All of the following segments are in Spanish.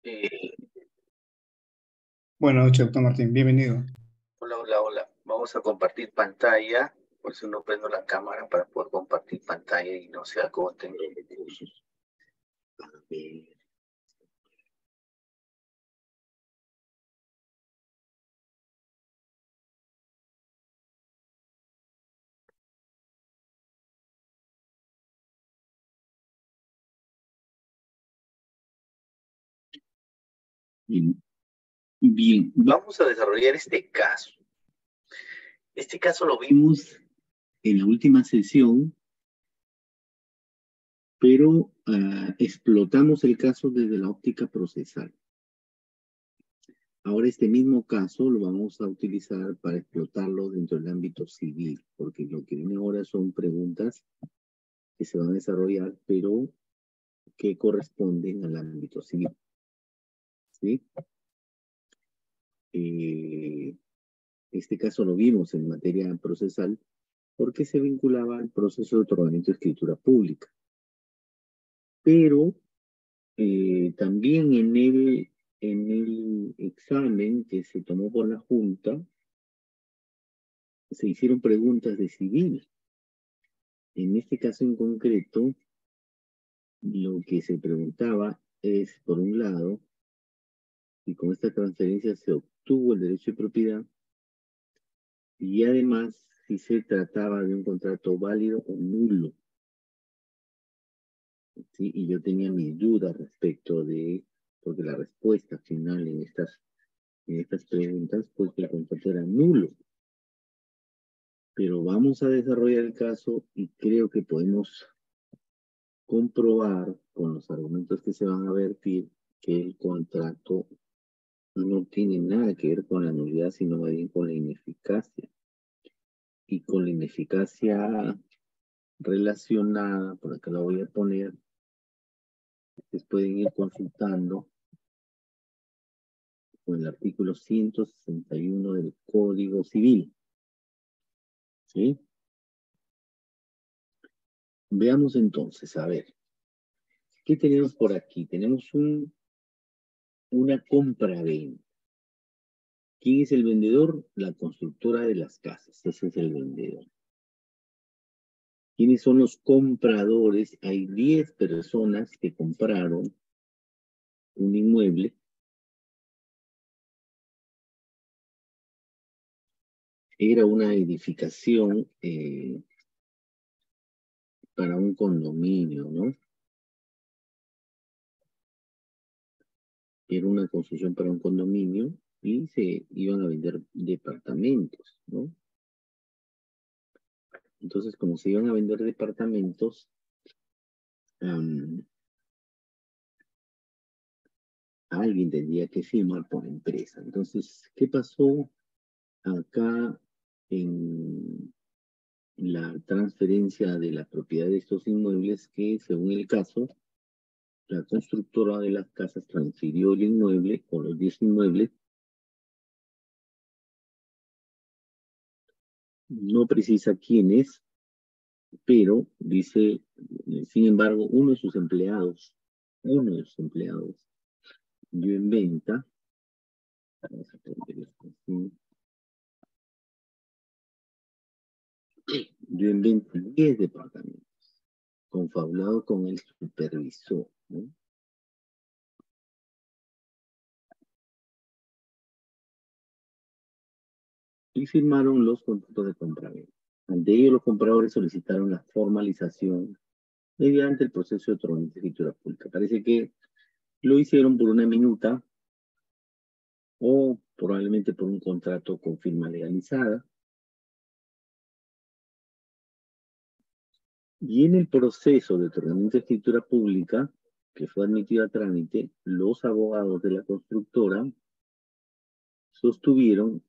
Eh, Buenas noches, doctor Martín. Bienvenido. hola. Vamos a compartir pantalla. Por eso no prendo la cámara para poder compartir pantalla y no se agoten los recursos. A ver. Bien, vamos a desarrollar este caso. Este caso lo vimos en la última sesión, pero explotamos el caso desde la óptica procesal. Ahora este mismo caso lo vamos a utilizar para explotarlo dentro del ámbito civil, porque lo que viene ahora son preguntas que se van a desarrollar, pero que corresponden al ámbito civil. ¿Sí? Este caso lo vimos en materia procesal porque se vinculaba al proceso de otorgamiento de escritura pública. Pero también en el examen que se tomó por la Junta se hicieron preguntas de civil. En este caso en concreto, lo que se preguntaba es, por un lado, si con esta transferencia se obtuvo el derecho de propiedad, y además si se trataba de un contrato válido o nulo. ¿Sí? Y yo tenía mis dudas respecto de, porque la respuesta final en estas preguntas, pues que el contrato era nulo. Pero vamos a desarrollar el caso y creo que podemos comprobar con los argumentos que se van a vertir que el contrato no tiene nada que ver con la nulidad, sino más bien con la ineficacia. Y con la ineficacia relacionada, por acá la voy a poner, ustedes pueden ir consultando con el artículo 161 del Código Civil. ¿Sí? Veamos entonces, a ver, ¿qué tenemos por aquí? Tenemos una compra-venta. ¿Quién es el vendedor? La constructora de las casas. Ese es el vendedor. ¿Quiénes son los compradores? Hay 10 personas que compraron un inmueble. Era una edificación para un condominio, ¿no? Era una construcción para un condominio y se iban a vender departamentos, ¿no? Entonces, como se iban a vender departamentos, alguien tendría que firmar por empresa. Entonces, ¿qué pasó acá en la transferencia de la propiedad de estos inmuebles? Que, según el caso, la constructora de las casas transfirió el inmueble o los 10 inmuebles. No precisa quién es, pero dice, sin embargo, uno de sus empleados dio en venta, vamos a poner esto así, dio en venta 10 departamentos, confabulado con el supervisor, ¿no? Y firmaron los contratos de compraventa. Ante ello, los compradores solicitaron la formalización mediante el proceso de otorgamiento de escritura pública. Parece que lo hicieron por una minuta o probablemente por un contrato con firma legalizada. Y en el proceso de otorgamiento de escritura pública, que fue admitido a trámite, los abogados de la constructora sostuvieron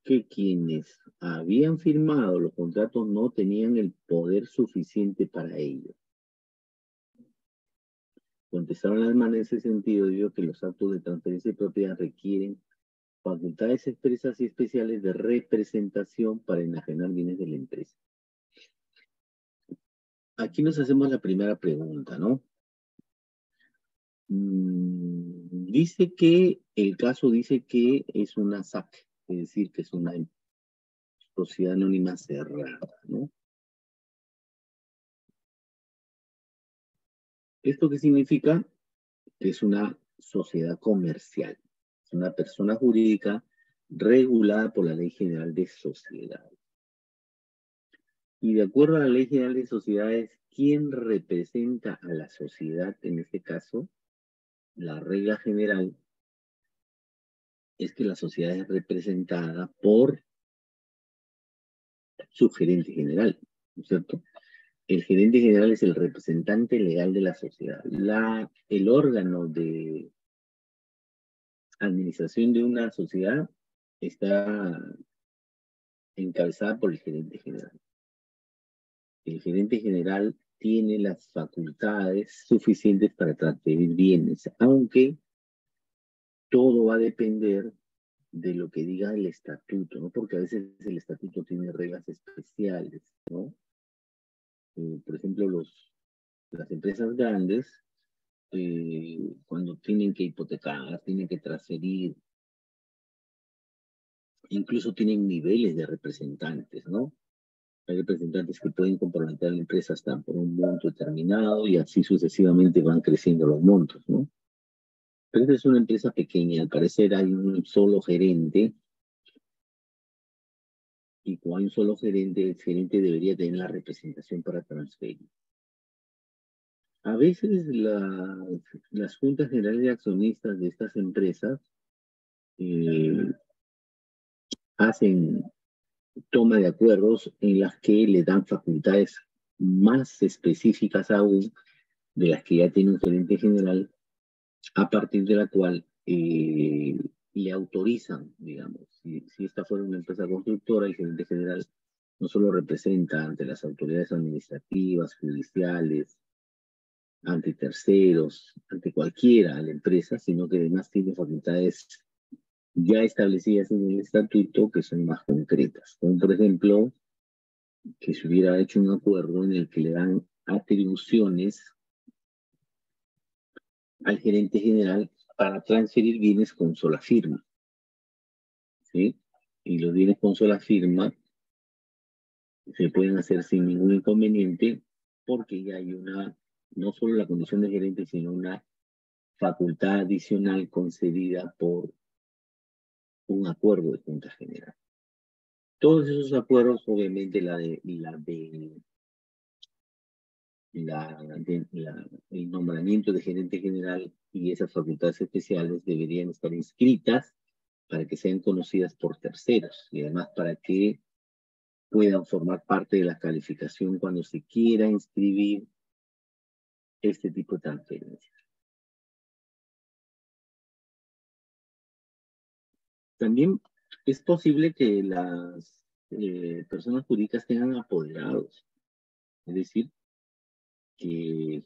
que quienes habían firmado los contratos no tenían el poder suficiente para ello. Contestaron la demanda en ese sentido, debido a que los actos de transferencia de propiedad requieren facultades expresas y especiales de representación para enajenar bienes de la empresa. aquí nos hacemos la primera pregunta, ¿no? Dice que, el caso dice que es una SAC, es decir, que es una sociedad anónima cerrada, ¿no? ¿Esto qué significa? Que es una sociedad comercial, es una persona jurídica regulada por la Ley General de Sociedades. Y de acuerdo a la Ley General de Sociedades, ¿quién representa a la sociedad en este caso? La regla general es que la sociedad es representada por su gerente general, ¿no es cierto? El gerente general es el representante legal de la sociedad. El órgano de administración de una sociedad está encabezada por el gerente general. El gerente general tiene las facultades suficientes para transferir bienes, aunque todo va a depender de lo que diga el estatuto, ¿no? Porque a veces el estatuto tiene reglas especiales, ¿no? Por ejemplo, las empresas grandes, cuando tienen que hipotecar, tienen que transferir, incluso tienen niveles de representantes, ¿no? Hay representantes que pueden comprometer a la empresa hasta por un monto determinado y así sucesivamente van creciendo los montos, ¿no? Pero esta es una empresa pequeña, al parecer hay un solo gerente y como hay un solo gerente, el gerente debería tener la representación para transferir. A veces las juntas generales de accionistas de estas empresas eh, hacen toma de acuerdos en las que le dan facultades más específicas aún de las que ya tiene un gerente general, a partir de la cual le autorizan, digamos, si esta fuera una empresa constructora, el gerente general no solo representa ante las autoridades administrativas, judiciales, ante terceros, ante cualquiera a la empresa, sino que además tiene facultades ya establecidas en el estatuto que son más concretas, como por ejemplo que se hubiera hecho un acuerdo en el que le dan atribuciones al gerente general para transferir bienes con sola firma, ¿sí? Y los bienes con sola firma se pueden hacer sin ningún inconveniente porque ya hay no solo la condición de gerente, sino una facultad adicional concedida por un acuerdo de Junta General. Todos esos acuerdos, obviamente, el nombramiento de gerente general y esas facultades especiales deberían estar inscritas para que sean conocidas por terceros y además para que puedan formar parte de la calificación cuando se quiera inscribir este tipo de transferencias. También es posible que las personas jurídicas tengan apoderados, es decir, que,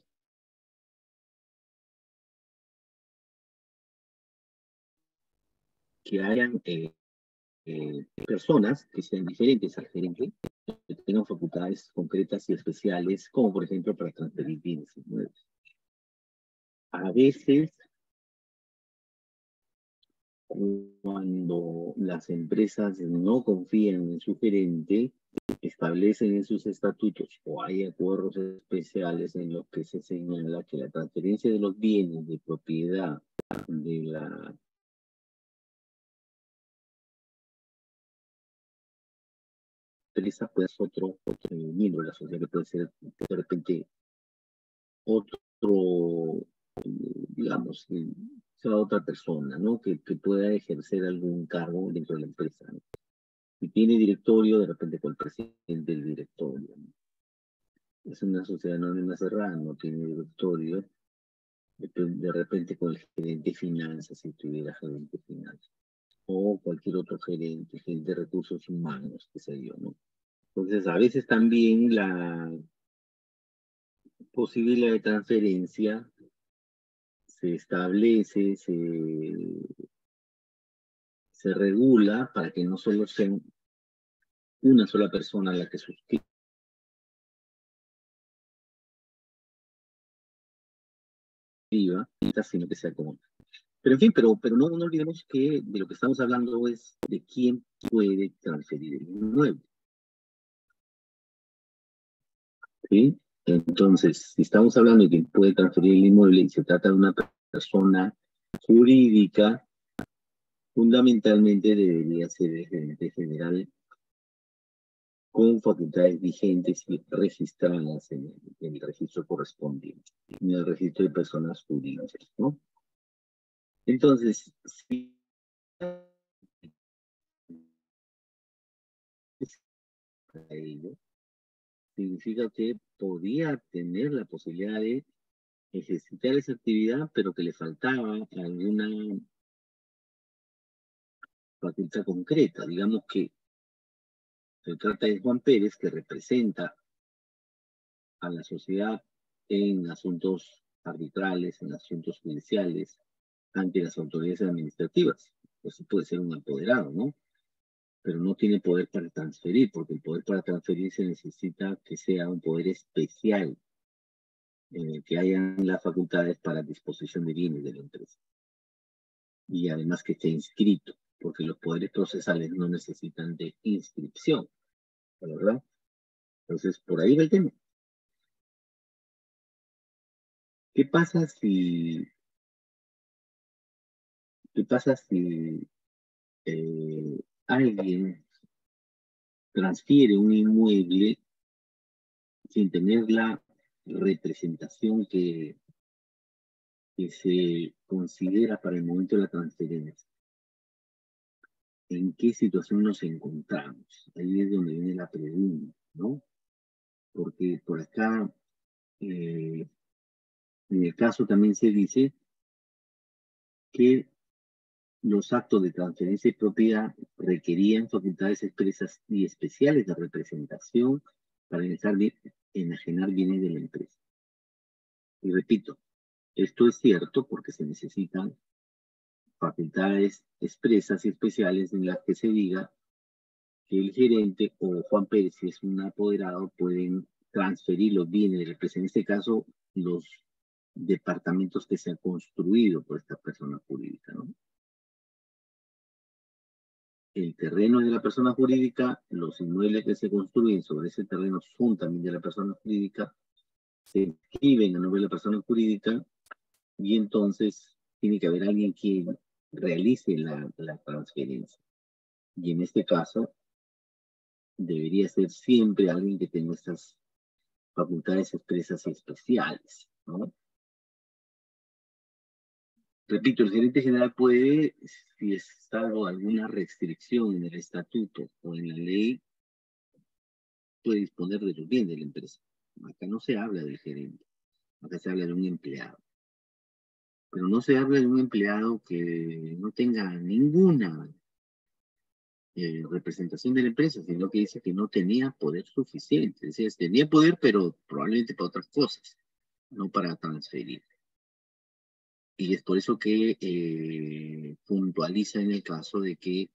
que hayan personas que sean diferentes al gerente, que tengan facultades concretas y especiales, como por ejemplo para transferir bienes inmuebles. A veces, cuando las empresas no confían en su gerente, establecen en sus estatutos o hay acuerdos especiales en los que se señala que la transferencia de los bienes de propiedad de la empresa puede ser otro miembro de la sociedad, que puede ser de repente otro, digamos, sea otra persona, ¿no? Que pueda ejercer algún cargo dentro de la empresa, ¿no? Si tiene directorio, de repente con el presidente del directorio, ¿no? Es una sociedad anónima cerrada, no tiene directorio, de repente con el gerente de finanzas, si tuviera gerente de finanzas, o cualquier otro gerente de recursos humanos, qué sé yo, ¿no? Entonces, a veces también la posibilidad de transferencia se establece, se regula para que no solo sea una sola persona la que suscriba activa, sino que sea común. Pero en fin, pero no olvidemos que de lo que estamos hablando es de quién puede transferir el inmueble. ¿Sí? Entonces, si estamos hablando de quién puede transferir el inmueble y se trata de una persona jurídica, fundamentalmente debería ser el gerente general con facultades vigentes y registradas en el registro correspondiente, en el registro de personas jurídicas, ¿no? Entonces, si para ello, significa que podía tener la posibilidad de ejercitar esa actividad, pero que le faltaba alguna facultad concreta. Digamos que se trata de Juan Pérez, que representa a la sociedad en asuntos arbitrales, en asuntos judiciales, ante las autoridades administrativas. Eso puede ser un apoderado, ¿no? Pero no tiene poder para transferir, porque el poder para transferir se necesita que sea un poder especial, en el que hayan las facultades para disposición de bienes de la empresa. Y además que esté inscrito, porque los poderes procesales no necesitan de inscripción, ¿verdad? Entonces, por ahí va el tema. ¿Qué pasa si, alguien transfiere un inmueble sin tener la representación que se considera para el momento de la transferencia? ¿En qué situación nos encontramos? Ahí es donde viene la pregunta, ¿no? Porque por acá, en el caso también se dice que los actos de transferencia de propiedad requerían facultades expresas y especiales de representación para enajenar bienes de la empresa. Y repito, esto es cierto porque se necesitan facultades expresas y especiales en las que se diga que el gerente o Juan Pérez, si es un apoderado, pueden transferir los bienes de la empresa. En este caso, los departamentos que se han construido por esta persona jurídica, ¿no? El terreno es de la persona jurídica, los inmuebles que se construyen sobre ese terreno son también de la persona jurídica, se inscriben a nombre de la persona jurídica y entonces tiene que haber alguien que realice la transferencia. Y en este caso, debería ser siempre alguien que tenga estas facultades expresas y especiales, ¿no? Repito, el gerente general puede, si está alguna restricción en el estatuto o en la ley, puede disponer de los bienes de la empresa. Acá no se habla del gerente, acá se habla de un empleado. Pero no se habla de un empleado que no tenga ninguna representación de la empresa, sino que dice que no tenía poder suficiente. Es decir, tenía poder, pero probablemente para otras cosas, no para transferir. Y es por eso que puntualiza en el caso de que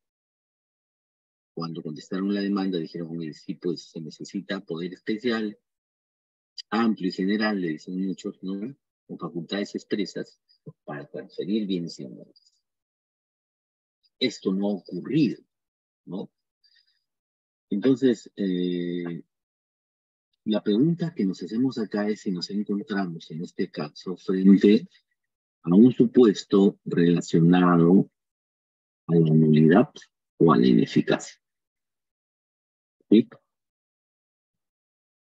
cuando contestaron la demanda dijeron, sí, pues se necesita poder especial, amplio y general, le dicen muchos, ¿no? Con facultades expresas para transferir bienes inmuebles. Esto no ha ocurrido, ¿no? Entonces, la pregunta que nos hacemos acá es si nos encontramos en este caso frente a un supuesto relacionado a la nulidad o a la ineficacia. ¿Sí?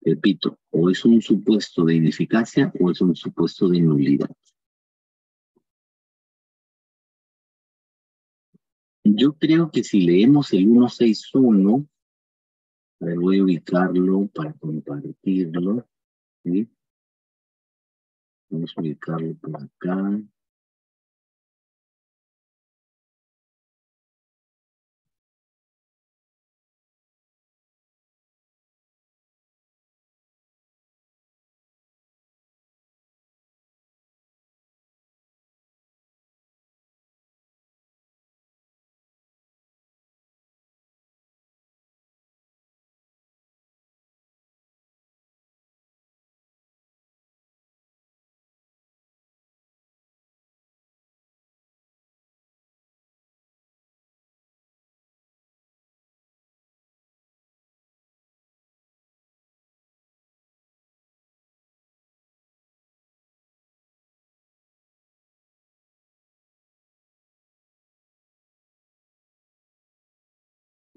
Repito, o es un supuesto de ineficacia o es un supuesto de nulidad. Yo creo que si leemos el 161, a ver, voy a ubicarlo para compartirlo, ¿sí? Vamos a ubicarlo por acá.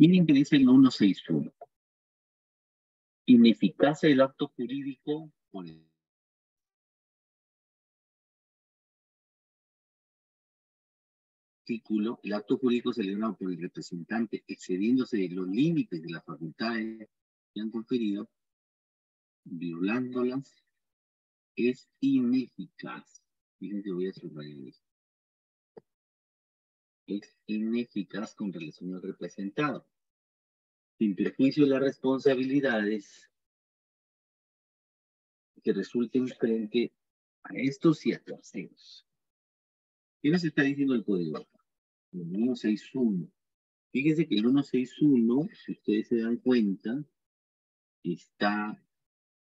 Miren que dice el 161. Ineficacia del acto jurídico por el artículo. El acto jurídico celebrado por el representante excediéndose de los límites de las facultades que han conferido, violándolas, es ineficaz. Fíjense, voy a subrayar esto. Es ineficaz con relación al representado, sin perjuicio de las responsabilidades que resulten frente a estos y a terceros. ¿Qué nos está diciendo el código acá? El 161. Fíjense que el 161, si ustedes se dan cuenta, está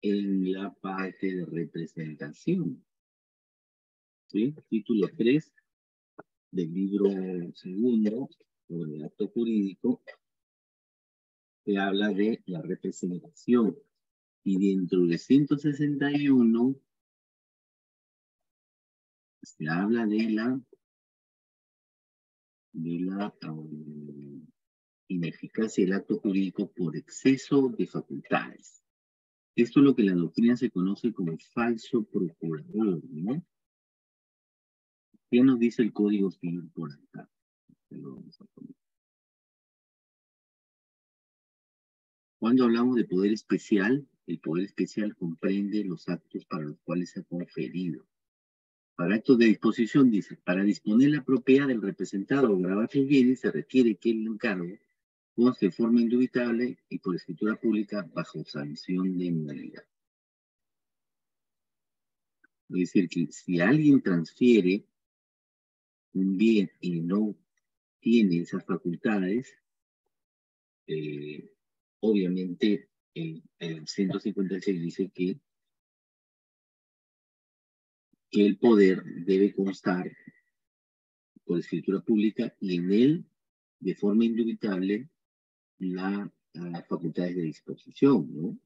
en la parte de representación. ¿Sí? Título 3 del libro segundo sobre el acto jurídico, que habla de la representación. Y dentro de 161 se habla de la ineficacia del acto jurídico por exceso de facultades. Esto es lo que la doctrina se conoce como falso procurador, ¿no? ¿Qué nos dice el Código Civil por acá? Lo vamos a poner. Cuando hablamos de poder especial, el poder especial comprende los actos para los cuales se ha conferido. Para actos de disposición, dice, para disponer la propiedad del representado o gravar sus bienes, se requiere que el encargo conste de forma indubitable y por escritura pública bajo sanción de nulidad. Es decir, que si alguien transfiere un bien y no tiene esas facultades, obviamente el 156 dice que el poder debe constar por escritura pública y en él, de forma indubitable, las facultades de disposición, ¿no?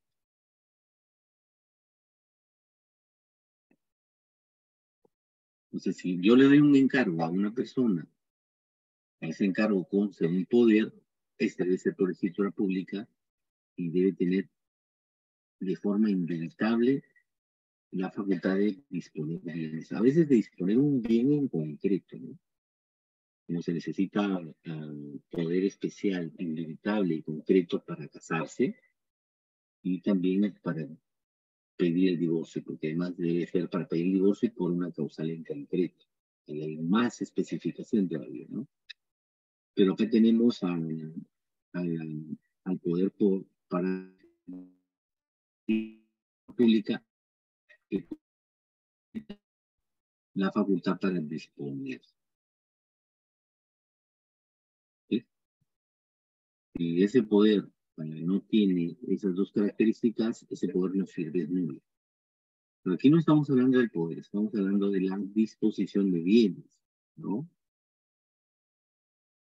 Entonces, si yo le doy un encargo a una persona, a ese encargo consta un poder, este debe ser por escritura pública y debe tener de forma indubitable la facultad de disponer bienes. A veces de disponer un bien en concreto, ¿no? Como se necesita poder especial, indubitable y concreto para casarse y también para pedir el divorcio, porque además debe ser para pedir el divorcio por una causal en concreto. Y hay más especificación todavía, ¿no? Pero acá tenemos al poder para pública la facultad para disponer. ¿Sí? Y ese poder no tiene esas dos características, ese poder no sirve, es nulo. Pero aquí no estamos hablando del poder, estamos hablando de la disposición de bienes, ¿no?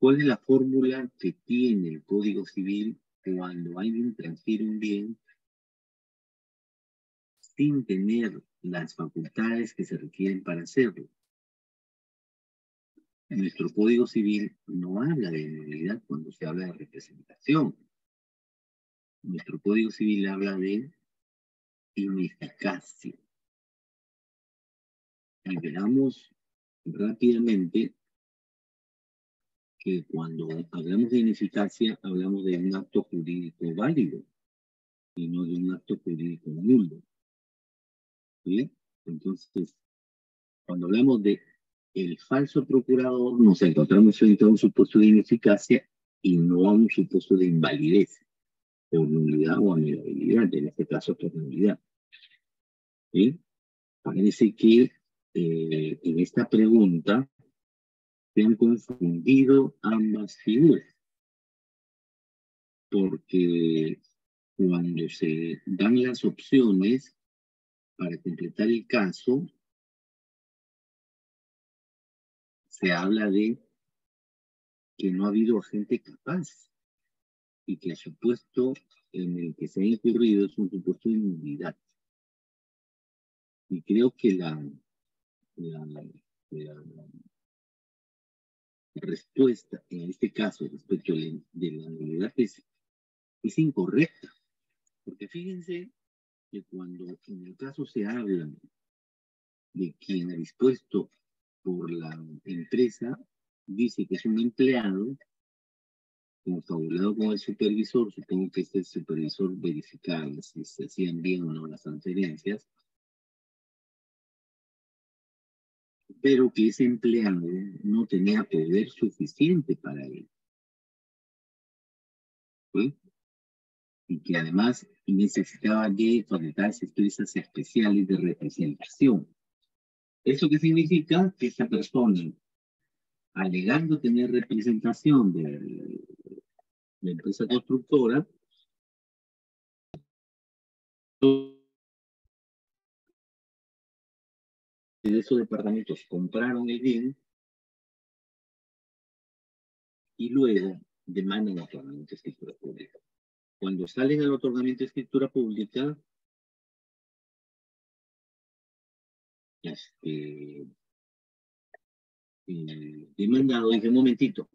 ¿Cuál es la fórmula que tiene el Código Civil cuando alguien transfiere un bien sin tener las facultades que se requieren para hacerlo? Nuestro Código Civil no habla de nulidad cuando se habla de representación. Nuestro Código Civil habla de ineficacia. Y veamos rápidamente que cuando hablamos de ineficacia, hablamos de un acto jurídico válido y no de un acto jurídico nulo. ¿Sí? Entonces, cuando hablamos de el falso procurador, nos encontramos frente a un supuesto de ineficacia y no a un supuesto de invalidez, por nulidad o anulabilidad, en este caso por nulidad. ¿Sí? Parece que en esta pregunta se han confundido ambas figuras, porque cuando se dan las opciones para completar el caso, se habla de que no ha habido agente capaz y que el supuesto en el que se ha incurrido es un supuesto de nulidad. Y creo que la respuesta, en este caso, respecto de la nulidad, es incorrecta. Porque fíjense que cuando en el caso se habla de quien ha dispuesto por la empresa, dice que es un empleado, confabulado con el supervisor, supongo que este supervisor verificaba si se hacían bien o no las transferencias, pero que ese empleado no tenía poder suficiente para él, ¿sí? Y que además necesitaba de facultades expresas especiales de representación. ¿Eso qué significa? Que esa persona, alegando tener representación de la empresa constructora, de esos departamentos compraron el bien y luego demandan otorgamiento de escritura pública. Cuando salen al otorgamiento de escritura pública, demandado dice, un momentito,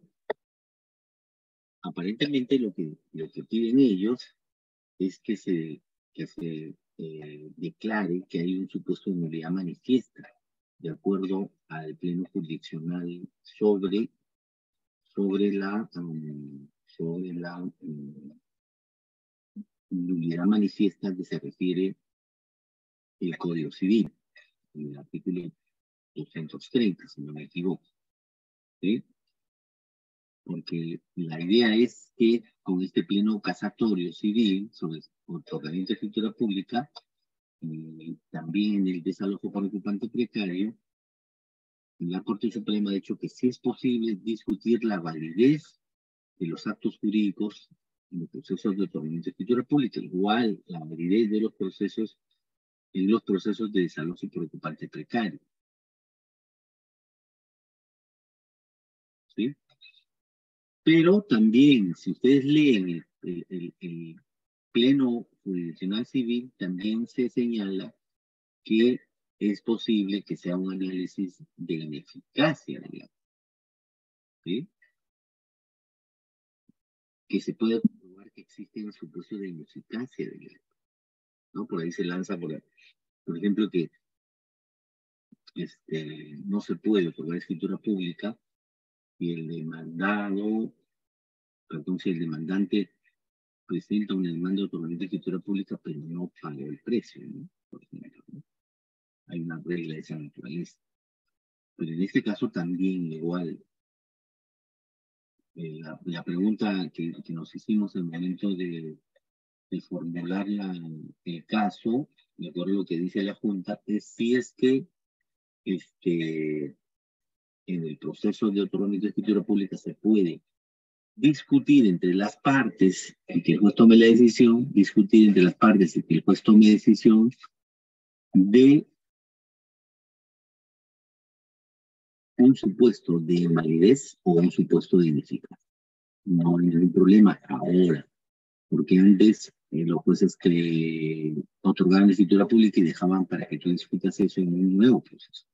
aparentemente lo que piden ellos es que se declare que hay un supuesto de nulidad manifiesta, de acuerdo al pleno jurisdiccional sobre la nulidad manifiesta que se refiere el Código Civil, en el artículo 230, si no me equivoco. ¿Sí? Porque la idea es que con este pleno casatorio civil sobre otorgamiento de escritura pública, también en el desalojo por ocupante precario, la Corte Suprema ha dicho que sí es posible discutir la validez de los actos jurídicos en los procesos de otorgamiento de escritura pública, igual la validez de los procesos en los procesos de desalojo por ocupante precario. ¿Sí? Pero también, si ustedes leen el pleno jurisdiccional civil, también se señala que es posible que sea un análisis de ineficacia del acto, ¿sí? Que se pueda comprobar que existe un supuesto de ineficacia del acto, ¿no? Por ahí se lanza, por ejemplo, que no se puede otorgar escritura pública y el demandado, perdón, si el demandante presenta una demanda de otorgamiento de escritura pública, pero no pagó el precio, ¿no? Por ejemplo, ¿no? Hay una regla de esa naturaleza. Pero en este caso también igual, la pregunta que nos hicimos en el momento de formular el caso, de acuerdo a lo que dice la Junta, es si es que en el proceso de otorgamiento de escritura pública se puede discutir entre las partes y que el juez tome la decisión, discutir entre las partes y que el juez tome decisión de un supuesto de invalidez o un supuesto de ineficacia. No hay ningún problema ahora, porque antes los jueces que otorgaban la escritura pública y dejaban para que tú discutas eso en un nuevo proceso.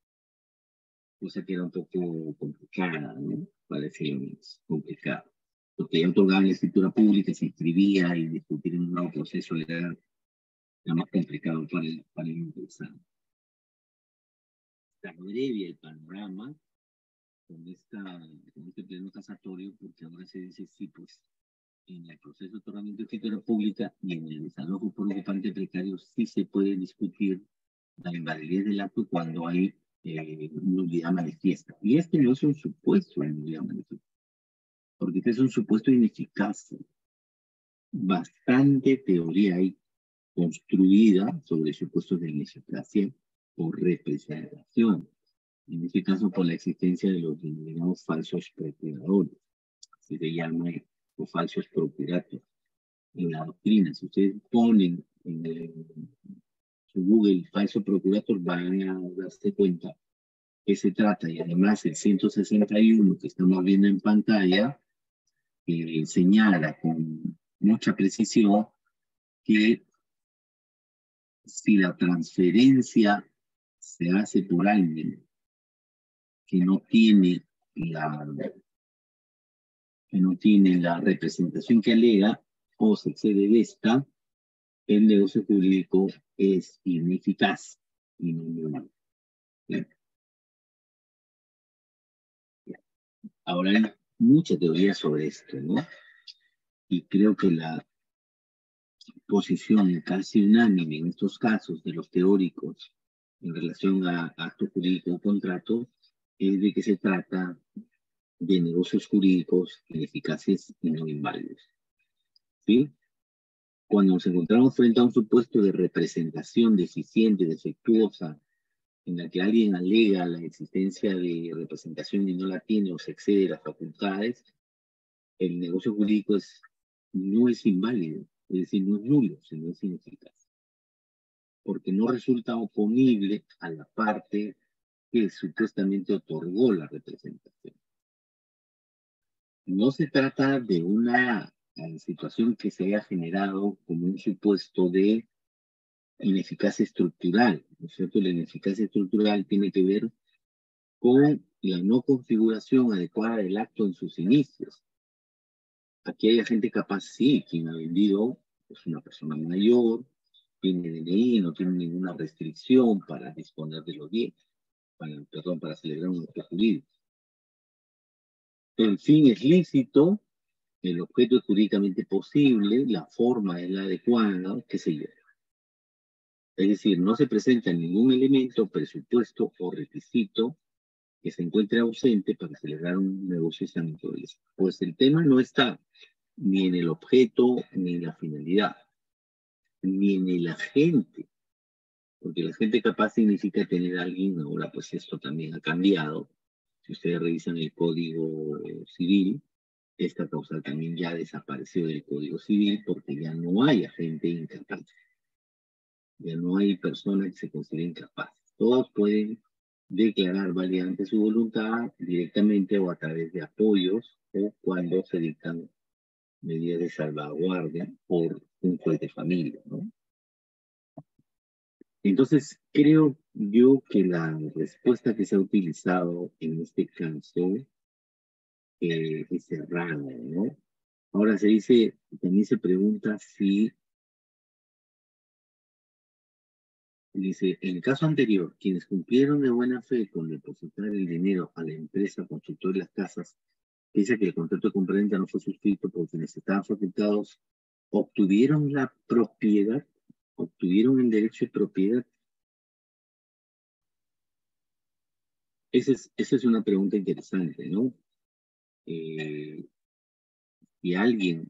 Cosa que era un poco complicada, ¿no? Parecía complicado. Porque ya otorgaban la escritura pública, se inscribía y discutir en un nuevo proceso era más complicado para el interesado. Está breve el panorama con este pleno casatorio, porque ahora se dice, sí, pues, en el proceso de otorgamiento de escritura pública y en el desalojo por ocupante precario sí se puede discutir la invalidez del acto cuando hay nulidad manifiesta. Y este no es un supuesto de nulidad manifiesta, porque este es un supuesto ineficaz. Bastante teoría hay construida sobre supuestos de ineficacia por representación. En este caso, por la existencia de los denominados falsos procuradores, así se llama, o falsos procuratos. En la doctrina, si ustedes ponen en su Google falso procurator, van a darse cuenta que se trata, y además el 161 que estamos viendo en pantalla, señala con mucha precisión que si la transferencia se hace por alguien que no tiene que no tiene la representación que alega o se excede de esta, el negocio jurídico es ineficaz y no nulo. Bien. Ahora hay mucha teoría sobre esto, ¿no? Y creo que la posición casi unánime en estos casos de los teóricos en relación a acto jurídico o contrato es de que se trata de negocios jurídicos ineficaces y no inválidos. ¿Sí? Cuando nos encontramos frente a un supuesto de representación deficiente, defectuosa, en la que alguien alega la existencia de representación y no la tiene o se excede de las facultades, el negocio jurídico no es inválido, es decir, no es nulo, sino es ineficaz, porque no resulta oponible a la parte que supuestamente otorgó la representación. No se trata de una situación que se haya generado como un supuesto de ineficacia estructural, ¿no es cierto? La ineficacia estructural tiene que ver con la no configuración adecuada del acto en sus inicios. Aquí hay gente capaz, sí, quien ha vendido es una persona mayor, tiene DNI, no tiene ninguna restricción para disponer de los bienes, para celebrar un acto jurídico. El fin es lícito, el objeto es jurídicamente posible, la forma es la adecuada, qué sé yo. Es decir, no se presenta ningún elemento, presupuesto o requisito que se encuentre ausente para celebrar un negocio de naturaleza. Pues el tema no está ni en el objeto, ni en la finalidad, ni en el agente, porque el agente capaz significa tener a alguien, ahora pues esto también ha cambiado. Si ustedes revisan el Código Civil, esta causa también ya desapareció del Código Civil porque ya no hay agente incapaz. Ya no hay persona que se considere incapaz. Todos pueden declarar válidamente su voluntad directamente o a través de apoyos o cuando se dictan medidas de salvaguardia por un juez de familia, ¿no? Entonces, creo yo que la respuesta que se ha utilizado en este caso es errada, ¿no? Ahora también se pregunta si, dice, en el caso anterior, quienes cumplieron de buena fe con depositar el dinero a la empresa constructora de las casas, dice que el contrato de compraventa no fue suscrito por quienes estaban facultados, obtuvieron la propiedad, obtuvieron el derecho de propiedad. Esa es una pregunta interesante, ¿no? Si alguien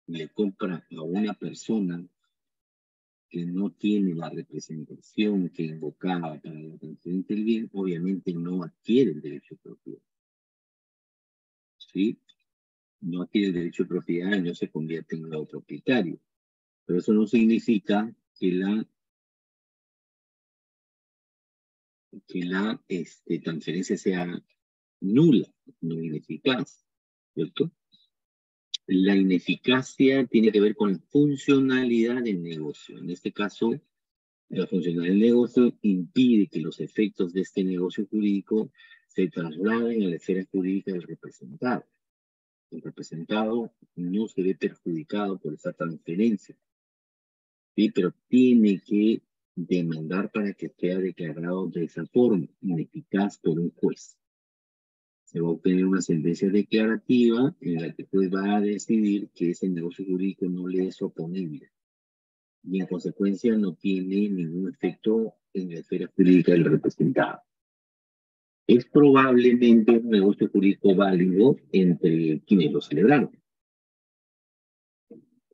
le compra a una persona que no tiene la representación que invocaba para la transferencia del bien, obviamente no adquiere el derecho de propiedad. ¿Sí? No adquiere el derecho de propiedad y no se convierte en nuevo propietario. Pero eso no significa que la transferencia sea nula, no ineficaz, ¿cierto? La ineficacia tiene que ver con la funcionalidad del negocio. En este caso, la funcionalidad del negocio impide que los efectos de este negocio jurídico se trasladen a la esfera jurídica del representado. El representado no se ve perjudicado por esa transferencia, ¿sí? Pero tiene que demandar para que sea declarado de esa forma, ineficaz por un juez. Se va a obtener una sentencia declarativa en la que el juez va a decidir que ese negocio jurídico no le es oponible y en consecuencia no tiene ningún efecto en la esfera jurídica del representado. Es probablemente un negocio jurídico válido entre quienes lo celebraron,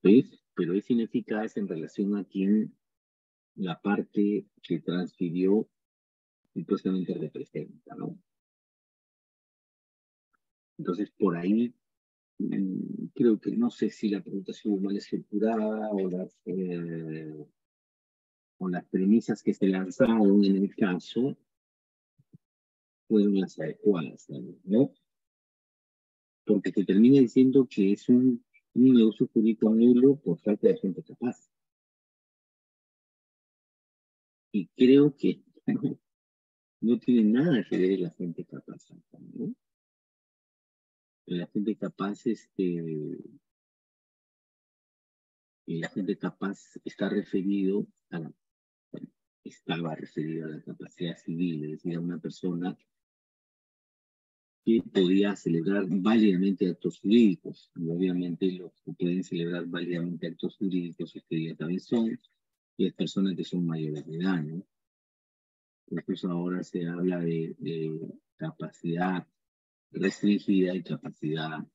¿sí? Pero es ineficaz en relación a quien la parte que transfirió supuestamente representa, ¿no? Entonces, por ahí, creo que no sé si la pregunta estuvo mal estructurada o las premisas que se lanzaron en el caso fueron las adecuadas, ¿no? Porque te termina diciendo que es un negocio jurídico nulo por falta de gente capaz. Y creo que no tiene nada que ver la gente capaz, ¿no? la gente capaz, la gente capaz está referido a la, bueno, estaba referido a la capacidad civil, es decir, a una persona que podía celebrar válidamente actos jurídicos. Y obviamente los que pueden celebrar válidamente actos jurídicos este día también son las personas que son mayores de edad, ¿no? Incluso ahora se habla de capacidad restringida y capacidad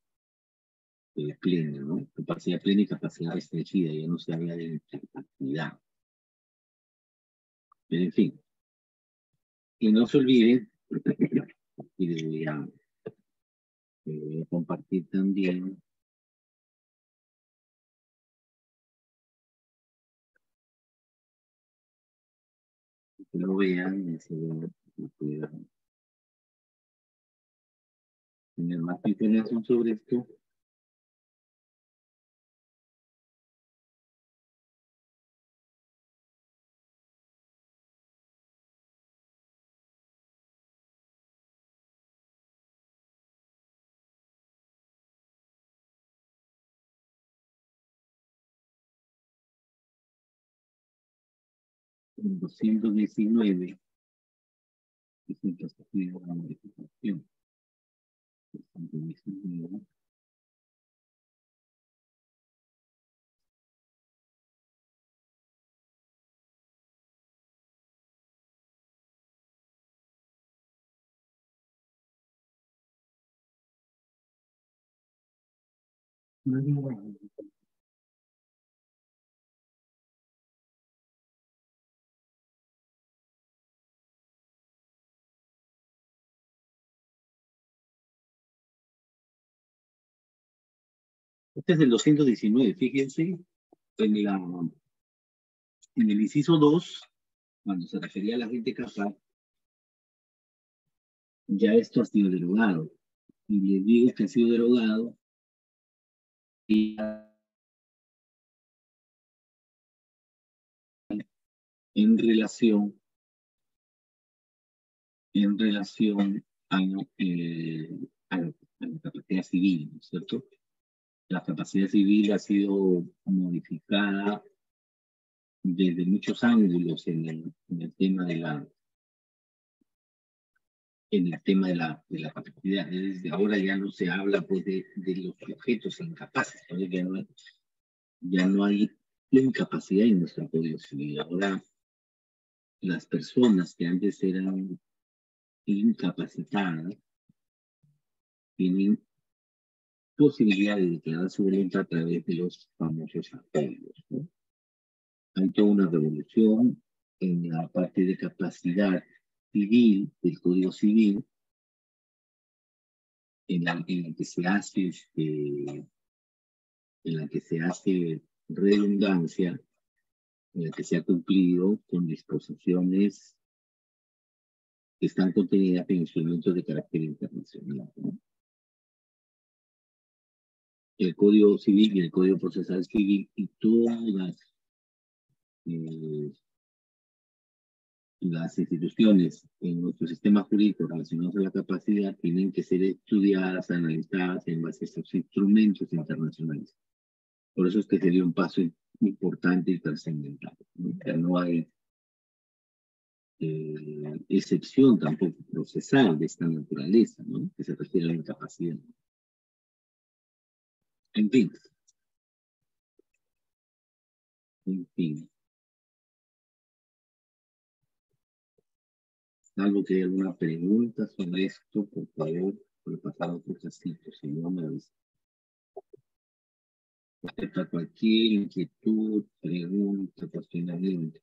plena, ¿no? Capacidad plena y capacidad restringida, ya no se habla de incapacidad. Pero en fin, y no se olviden, y debería compartir también, que lo vean y se vean, y puedan tener más información sobre esto. En 219 es el que ha sufrido la modificación. 219. Este es el 219, fíjense, en, la, en el inciso 2, cuando se refería a la gente capaz, ya esto ha sido derogado. Y les digo que ha sido derogado y en relación, en relación a, a la capacidad civil, ¿no es cierto? La capacidad civil ha sido modificada desde muchos ángulos en el tema de la en el tema de la capacidad. Desde ahora ya no se habla pues, de los sujetos incapaces, ¿no? Ya no hay incapacidad en nuestro Código Civil. Ahora las personas que antes eran incapacitadas tienen posibilidad de declarar su voluntad a través de los famosos apoyos, ¿no? Hay toda una revolución en la parte de capacidad civil del Código Civil en la que se hace en la que se hace redundancia, en la que se ha cumplido con disposiciones que están contenidas en instrumentos de carácter internacional, ¿no? El Código Civil y el Código Procesal Civil y todas eh, las instituciones en nuestro sistema jurídico relacionados a la capacidad tienen que ser estudiadas, analizadas en base a estos instrumentos internacionales. Por eso es que se dio un paso importante y trascendental, ¿no? Ya no hay excepción tampoco procesal de esta naturaleza, ¿no? Que se refiere a la incapacidad. En fin, en fin. Salvo que haya alguna pregunta sobre esto, por favor, por pasar a otro ejercicio, si no me avisa. Respecto a cualquier inquietud, pregunta, cuestionamiento.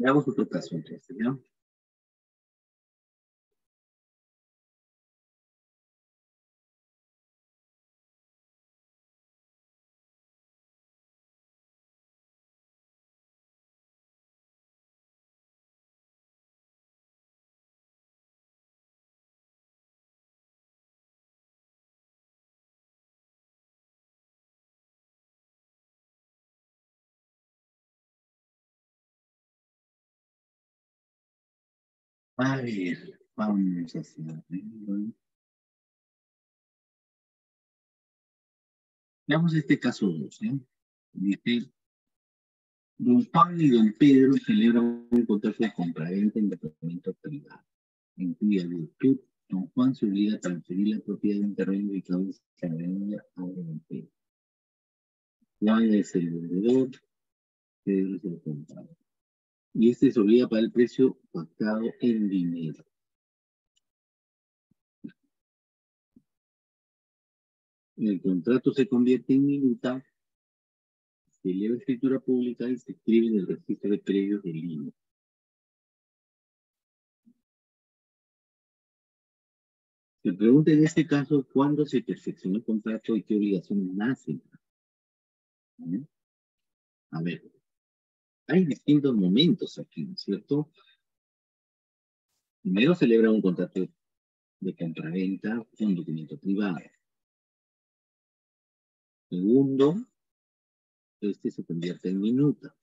Veamos otro caso entonces, ¿ya? A ver, vamos a hacer. Veamos este caso 2, ¿eh? Dice, don Pablo y don Pedro celebran un contrato de compraventa en departamento privado. En cuya virtud, don Juan se obliga a transferir la propiedad de un terreno ubicado en Sagrada a don Pedro. Juan es el vendedor, Pedro es el comprador. Y este se obliga a pagar el precio pactado en dinero. El contrato se convierte en minuta, se eleva a escritura pública y se escribe en el registro de predios de Lima. Se pregunta en este caso cuándo se perfeccionó el contrato y qué obligaciones nacen. ¿No? A ver, hay distintos momentos aquí, ¿no es cierto? Primero celebra un contrato de compraventa, un documento privado. Segundo, este se convierte en minuta.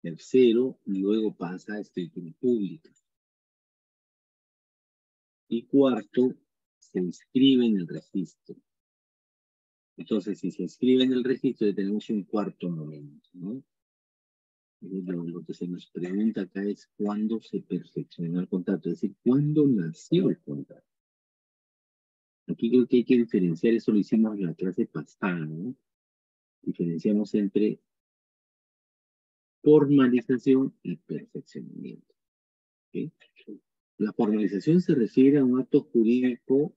Tercero, luego pasa a escritura pública. Y cuarto, se inscribe en el registro. Entonces, si se inscribe en el registro, ya tenemos un cuarto momento, ¿no? Lo que se nos pregunta acá es cuándo se perfeccionó el contrato, es decir, cuándo nació el contrato. Aquí creo que hay que diferenciar, eso lo hicimos en la clase pasada, ¿no? Diferenciamos entre formalización y perfeccionamiento. ¿Okay? La formalización se refiere a un acto jurídico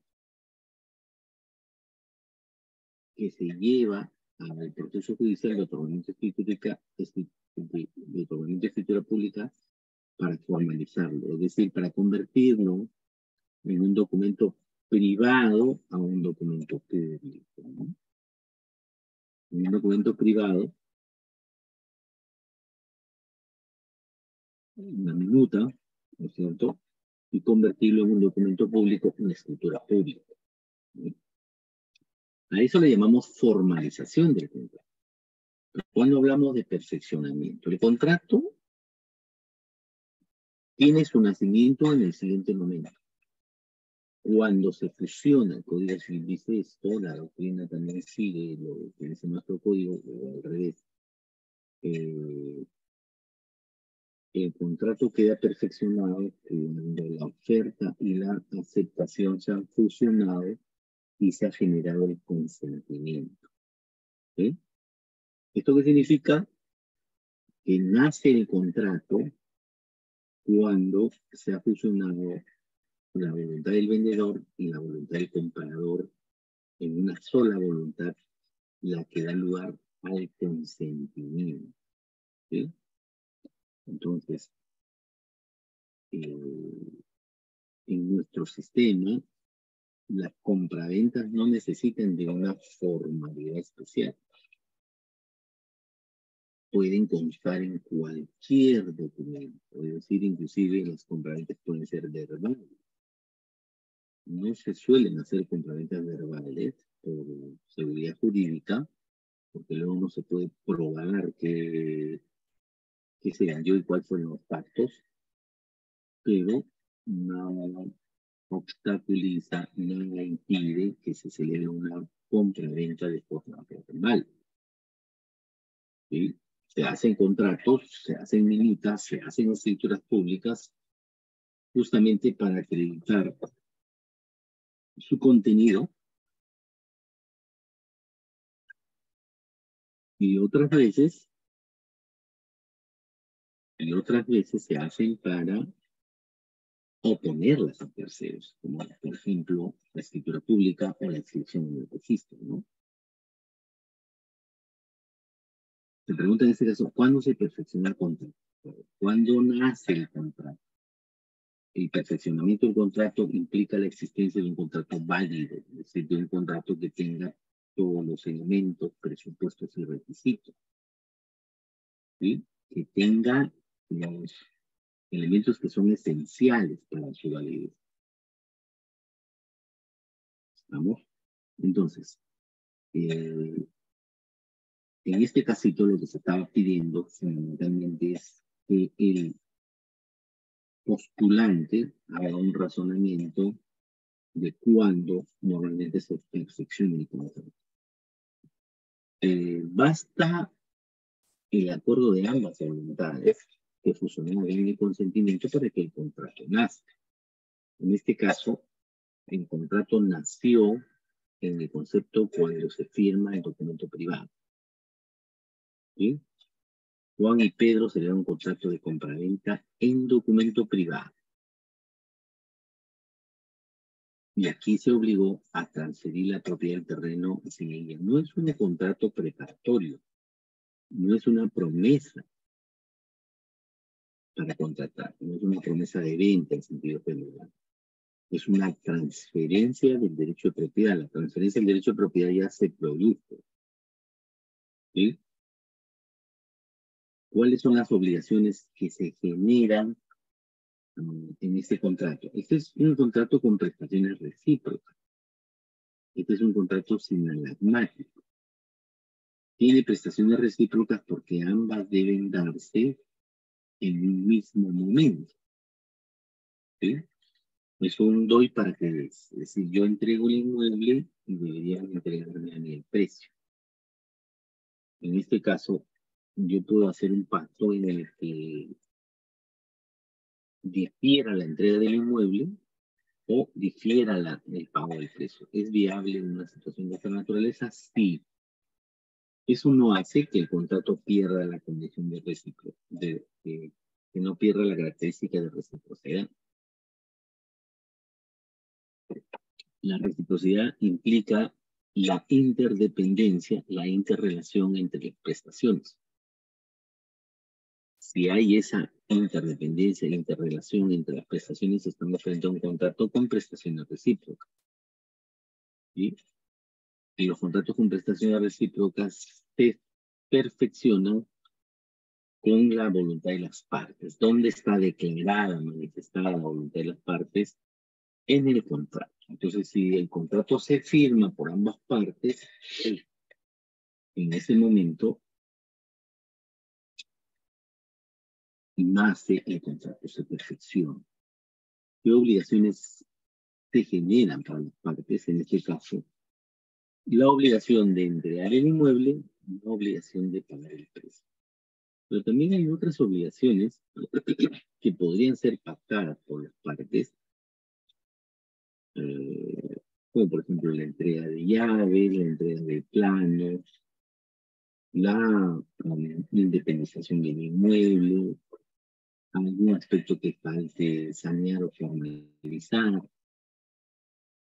que se lleva al proceso judicial de otorgamiento de escritura pública para formalizarlo, es decir, para convertirlo en un documento privado a un documento público, ¿no? En un documento privado, una minuta, ¿no es cierto? Y convertirlo en un documento público en escritura pública, ¿no? A eso le llamamos formalización del contrato. Cuando hablamos de perfeccionamiento, el contrato tiene su nacimiento en el siguiente momento. Cuando se fusiona el Código Civil, dice esto, la doctrina también sigue lo que dice nuestro código, o al revés. El contrato queda perfeccionado cuando la oferta y la aceptación se han fusionado y se ha generado el consentimiento. ¿Sí? ¿Esto qué significa? Que nace el contrato cuando se ha fusionado la voluntad del vendedor y la voluntad del comprador en una sola voluntad, la que da lugar al consentimiento. ¿Sí? Entonces, en nuestro sistema, las compraventas no necesitan de una formalidad especial. Pueden constar en cualquier documento, es decir, inclusive las compraventas pueden ser verbales. No se suelen hacer compraventas verbales por seguridad jurídica, porque luego no se puede probar qué se vendió y cuáles fueron los pactos, pero no obstaculiza, no impide que se celebre una compraventa de forma formal. ¿Sí? Se hacen contratos, se hacen minutas, se hacen escrituras públicas, justamente para acreditar su contenido, y otras veces se hacen para oponerlas a terceros, como por ejemplo la escritura pública o la inscripción en el registro, ¿no? Se pregunta en este caso, ¿cuándo se perfecciona el contrato? ¿Cuándo nace el contrato? El perfeccionamiento del contrato implica la existencia de un contrato válido, es decir, de un contrato que tenga todos los elementos, presupuestos y requisitos, ¿sí? Que tenga los elementos que son esenciales para su validez. ¿Estamos? Entonces, en este casito lo que se estaba pidiendo fundamentalmente es que el postulante haga un razonamiento de cuándo normalmente se perfecciona el contrato. Basta el acuerdo de ambas voluntades que fusionan en el consentimiento para que el contrato nazca. En este caso, el contrato nació en el concepto cuando se firma el documento privado. ¿Sí? Juan y Pedro se le da un contrato de compraventa en documento privado. Y aquí se obligó a transferir la propiedad del terreno sin ella. No es un contrato preparatorio, no es una promesa para contratar, no es una promesa de venta en sentido general. Es una transferencia del derecho de propiedad. La transferencia del derecho de propiedad ya se produjo. ¿Sí? ¿Cuáles son las obligaciones que se generan en este contrato? Este es un contrato con prestaciones recíprocas. Este es un contrato sinalagmático. Tiene prestaciones recíprocas porque ambas deben darse en un mismo momento. ¿Sí? Es un doy para que des. Es decir, yo entrego el inmueble y deberían entregarme a mí el precio. En este caso, yo puedo hacer un pacto en el que difiera la entrega del inmueble o difiera el pago del precio. ¿Es viable en una situación de esta naturaleza? Sí. Eso no hace que el contrato pierda la condición de recíproco, que no pierda la característica de reciprocidad. La reciprocidad implica la interdependencia, la interrelación entre las prestaciones. Si hay esa interdependencia, la interrelación entre las prestaciones, estamos frente a un contrato con prestaciones recíprocas. ¿Sí? Y los contratos con prestaciones recíprocas se perfeccionan con la voluntad de las partes. ¿Dónde está declarada, manifestada la voluntad de las partes? En el contrato. Entonces, si el contrato se firma por ambas partes, en ese momento nace el contrato, se perfecciona. ¿Qué obligaciones se generan para las partes? En este caso, la obligación de entregar el inmueble, la obligación de pagar el precio. Pero también hay otras obligaciones que podrían ser pactadas por las partes, como por ejemplo la entrega de llaves, la entrega de planos, la independización del inmueble, algún aspecto que falte sanear o formalizar.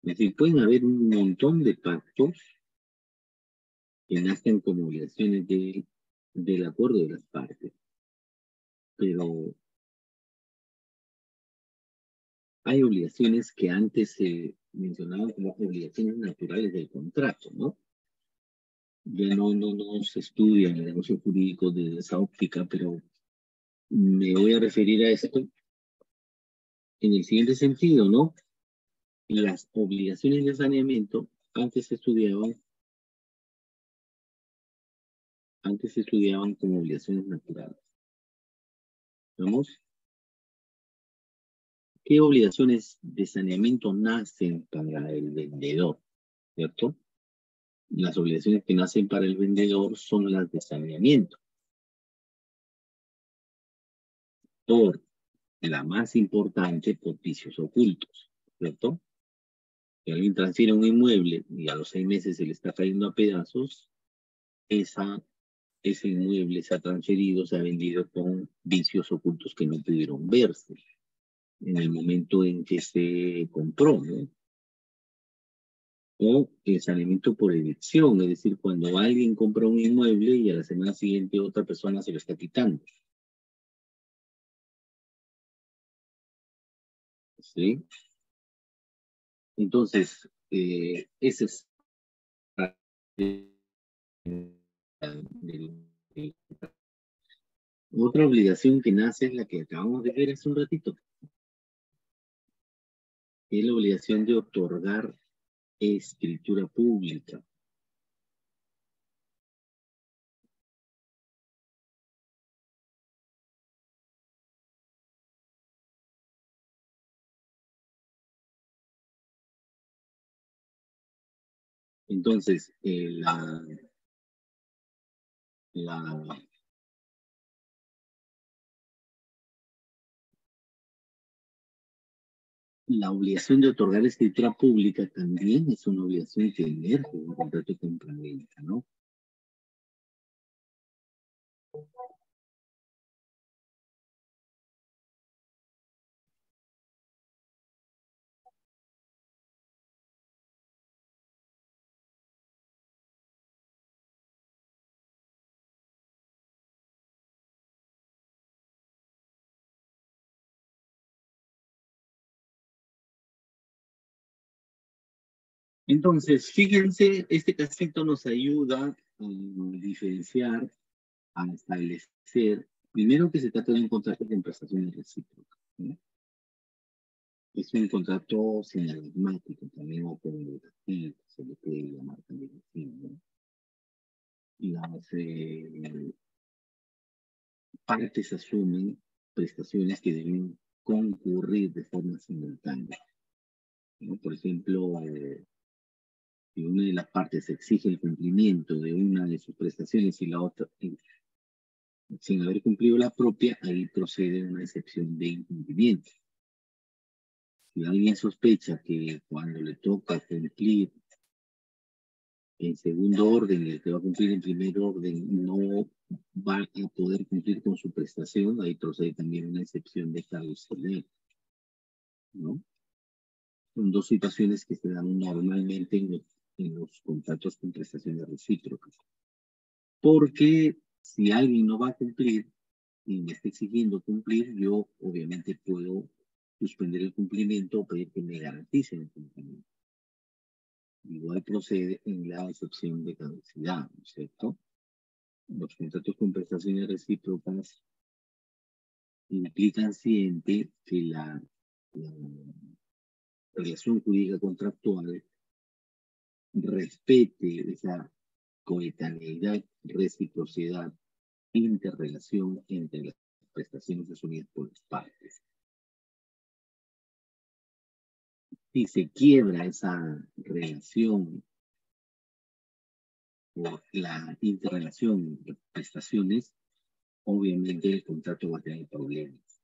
Es decir, pueden haber un montón de pactos que nacen como obligaciones del acuerdo de las partes, pero hay obligaciones que antes se mencionaban como obligaciones naturales del contrato, ¿no? Ya no se estudia en el negocio jurídico desde esa óptica, pero me voy a referir a esto en el siguiente sentido, ¿no? Las obligaciones de saneamiento antes se estudiaban como obligaciones naturales. ¿Vamos? ¿Qué obligaciones de saneamiento nacen para el vendedor? ¿Cierto? Las obligaciones que nacen para el vendedor son las de saneamiento. Por la más importante, por vicios ocultos. ¿Cierto? Si alguien transfiere un inmueble y a los 6 meses se le está cayendo a pedazos, ese inmueble se ha transferido, se ha vendido con vicios ocultos que no pudieron verse en el momento en que se compró, ¿no? O el saneamiento por evicción, es decir, cuando alguien compra un inmueble y a la semana siguiente otra persona se lo está quitando. ¿Sí? Entonces, ese es otra obligación que nace es la que acabamos de ver hace un ratito, es la obligación de otorgar escritura pública. Entonces, la obligación de otorgar escritura pública también es una obligación que emerge en un contrato de compraventa, ¿no? Entonces, fíjense, este casito nos ayuda a diferenciar, a establecer, primero que se trata de un contrato de prestaciones recíprocas, ¿no? Es un contrato sinalagmático, también o conmutativo, se le puede llamar también así, ¿no? Y las partes asumen prestaciones que deben concurrir de forma simultánea, ¿no? Por ejemplo, si una de las partes exige el cumplimiento de una de sus prestaciones y la otra, sin haber cumplido la propia, ahí procede una excepción de incumplimiento. Si alguien sospecha que cuando le toca cumplir en segundo orden y el que va a cumplir en primer orden no va a poder cumplir con su prestación, ahí procede también una excepción de causalidad, ¿no? Son dos situaciones que se dan normalmente en los contratos con prestaciones recíprocas. Porque si alguien no va a cumplir y me está exigiendo cumplir, yo obviamente puedo suspender el cumplimiento o pedir que me garanticen el cumplimiento. Igual procede en la excepción de caducidad, ¿no es cierto? Los contratos con prestaciones recíprocas implican siempre que la relación jurídica contractual respete esa coetaneidad, reciprocidad, interrelación entre las prestaciones asumidas por las partes. Si se quiebra esa relación o la interrelación de prestaciones, obviamente el contrato va a tener problemas.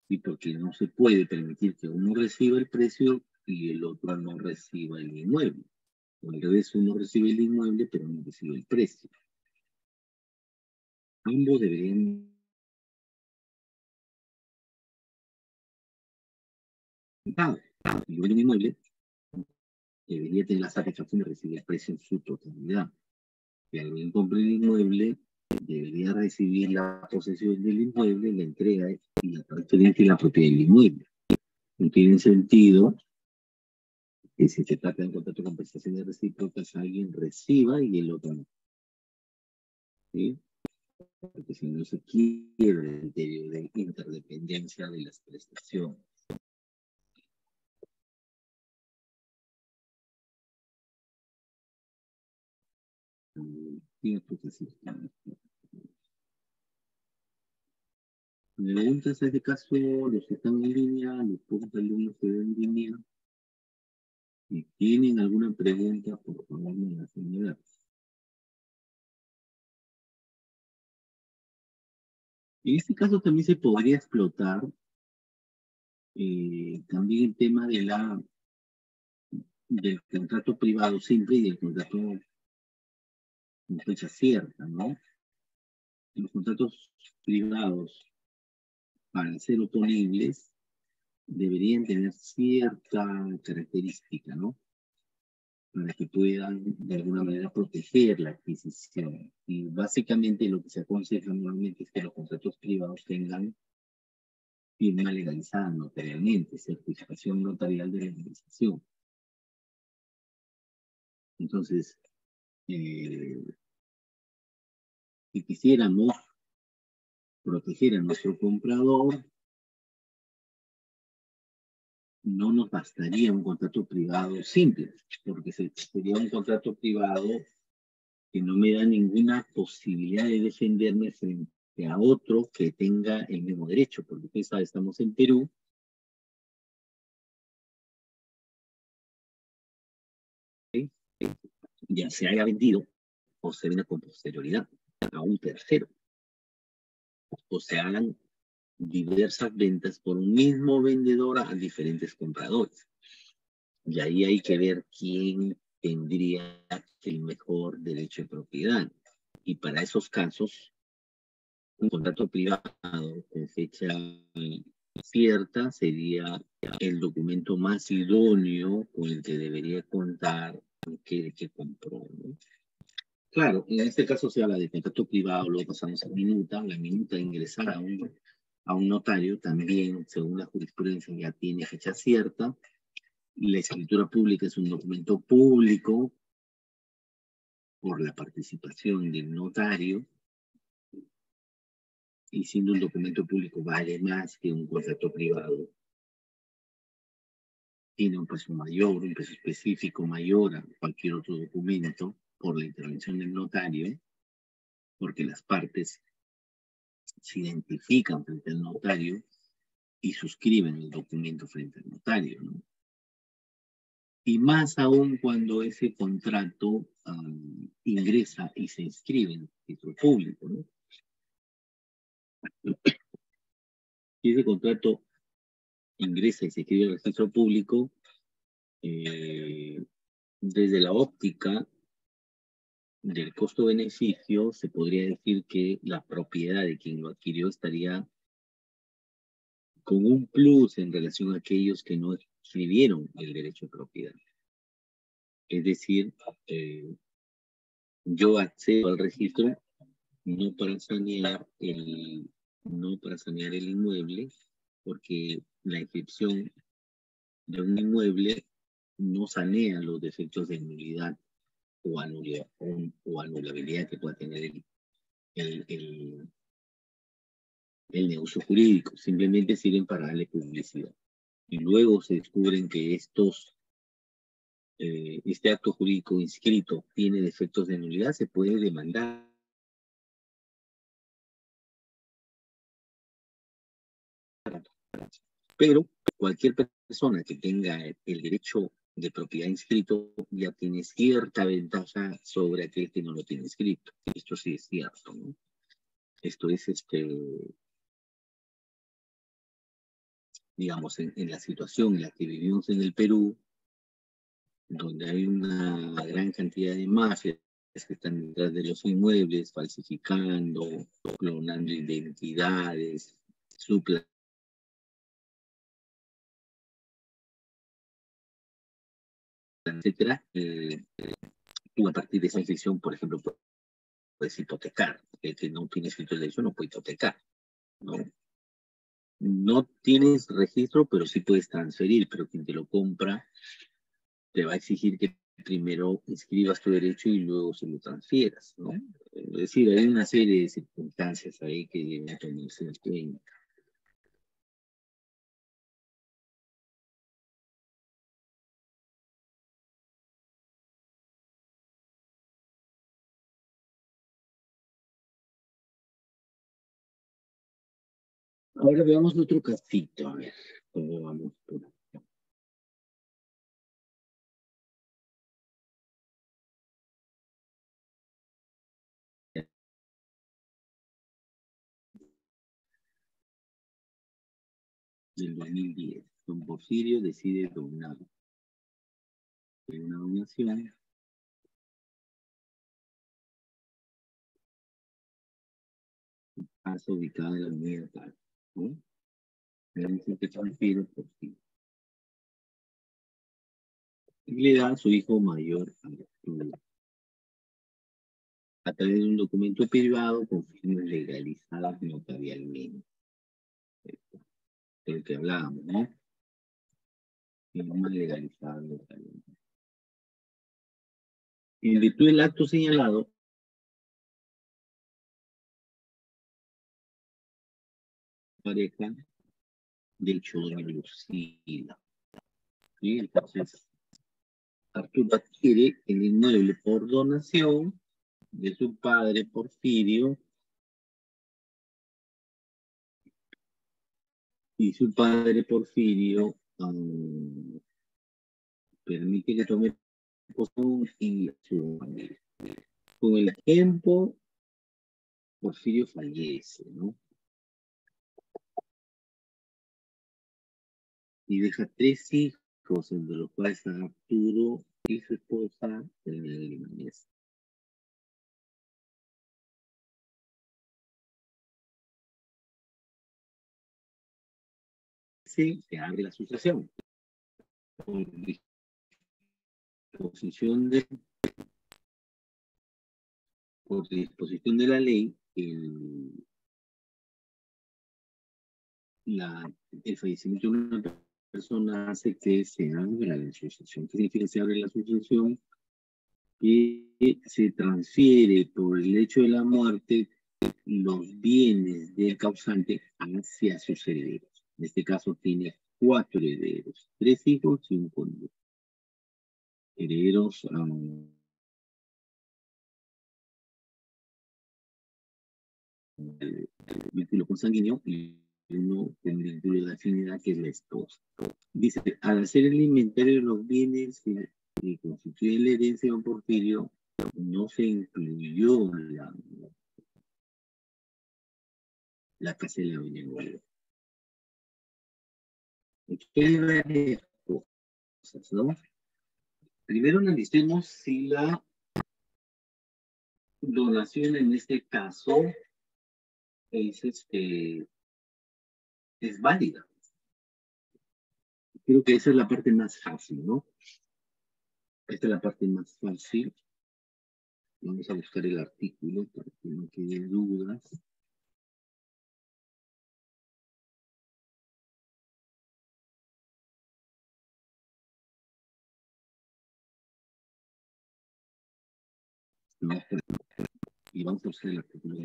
Y porque no se puede permitir que uno reciba el precio y el otro no reciba el inmueble. O al revés, uno recibe el inmueble, pero no recibe el precio. Ambos deberían... Si yo vendo un inmueble, debería tener la satisfacción de recibir el precio en su totalidad. Si alguien compra el inmueble, debería recibir la posesión del inmueble, la entrega y la transferencia y la propiedad del inmueble. No tiene sentido que si se trata de un contrato con prestaciones recíprocas, alguien reciba y el otro no. ¿Sí? Porque si no se quiebra el criterio de interdependencia de las prestaciones. Me preguntas en este caso, los que están en línea, los pocos alumnos que ven en línea, si tienen alguna pregunta, por favor me la hacen llegar. En este caso también se podría explotar también el tema del contrato privado simple y del contrato con fecha cierta, ¿no? Los contratos privados, para ser oponibles, deberían tener cierta característica, ¿no? Para que puedan de alguna manera proteger la adquisición. Y básicamente lo que se aconseja normalmente es que los contratos privados tengan firma legalizada notarialmente, certificación notarial de legalización. Entonces, si quisiéramos proteger a nuestro comprador, no nos bastaría un contrato privado simple, porque sería un contrato privado que no me da ninguna posibilidad de defenderme frente a otro que tenga el mismo derecho, porque usted sabe, estamos en Perú. ¿Sí? ya se haya vendido o se venda con posterioridad a un tercero, o se hagan diversas ventas por un mismo vendedor a diferentes compradores. Y ahí hay que ver quién tendría el mejor derecho de propiedad. Y para esos casos, un contrato privado con fecha cierta sería el documento más idóneo con el que debería contar el que compró, ¿no? Claro, en este caso se habla de contrato privado, luego pasamos a minuta, la minuta de ingresar a un notario también, según la jurisprudencia, ya tiene fecha cierta. La escritura pública es un documento público por la participación del notario, y siendo un documento público vale más que un contrato privado. Tiene un peso mayor, un peso específico mayor a cualquier otro documento por la intervención del notario, porque las partes se identifican frente al notario y suscriben el documento frente al notario, ¿no? Y más aún cuando ese contrato ingresa y se inscribe en el registro público, ¿no? Si ese contrato ingresa y se inscribe en el registro público, desde la óptica del costo-beneficio, se podría decir que la propiedad de quien lo adquirió estaría con un plus en relación a aquellos que no escribieron el derecho de propiedad. Es decir, yo accedo al registro no para sanear el inmueble, porque la inscripción de un inmueble no sanea los defectos de nulidad o anulabilidad que pueda tener el negocio jurídico. Simplemente sirven para darle publicidad. Y luego se descubren que este acto jurídico inscrito tiene defectos de nulidad, se puede demandar. Pero cualquier persona que tenga el derecho de propiedad inscrito ya tiene cierta ventaja sobre aquel que no lo tiene inscrito. Esto sí es cierto, ¿no? Esto es, digamos, en la situación en la que vivimos en el Perú, donde hay una gran cantidad de mafias que están detrás de los inmuebles, falsificando, clonando identidades, suplantando, etcétera. Tú a partir de esa inscripción, por ejemplo, puedes hipotecar. El que no tiene escrito el derecho no puede hipotecar, ¿no? No tienes registro, pero sí puedes transferir, pero quien te lo compra te va a exigir que primero inscribas tu derecho y luego se lo transfieras, ¿no? Es decir, hay una serie de circunstancias ahí que deben tomarse en cuenta. Ahora veamos otro casito, a ver cómo vamos por acá. Del 2010, don Porfirio decide donar una donación casa ubicada en la avenida tal, ¿no? Le dice que transfiere Porfirio. Y le da a su hijo mayor Arturo, a través de un documento privado con firmas legalizadas notarialmente. El que hablábamos, ¿no? Firmas legalizadas notarialmente. En virtud del acto señalado, pareja de hecho de Lucila. ¿Sí? Entonces, Arturo adquiere el inmueble por donación de su padre Porfirio, y su padre Porfirio permite que tome y su familia. Con el tiempo, Porfirio fallece, ¿no? Y deja 3 hijos, entre los cuales están Arturo y su esposa, Inés. Sí, se abre la sucesión. Por disposición de la ley, el fallecimiento de una persona hace que se abra la sucesión. ¿Qué significa que se abre la sucesión? Que se transfiere por el hecho de la muerte los bienes del causante hacia sus herederos. En este caso tiene 4 herederos, 3 hijos y un cónyuge. Herederos vínculo consanguíneo y uno con vínculo de afinidad que es la esposa. Dice, al hacer el inventario de los bienes que constituyen la herencia de don Porfirio, no se incluyó la casa de la doña Gloria. Hay varias cosas, ¿no? Primero analicemos si la donación en este caso es válida. Creo que esa es la parte más fácil, ¿no? Esta es la parte más fácil. Vamos a buscar el artículo para que no queden dudas. No, y vamos a buscar el artículo.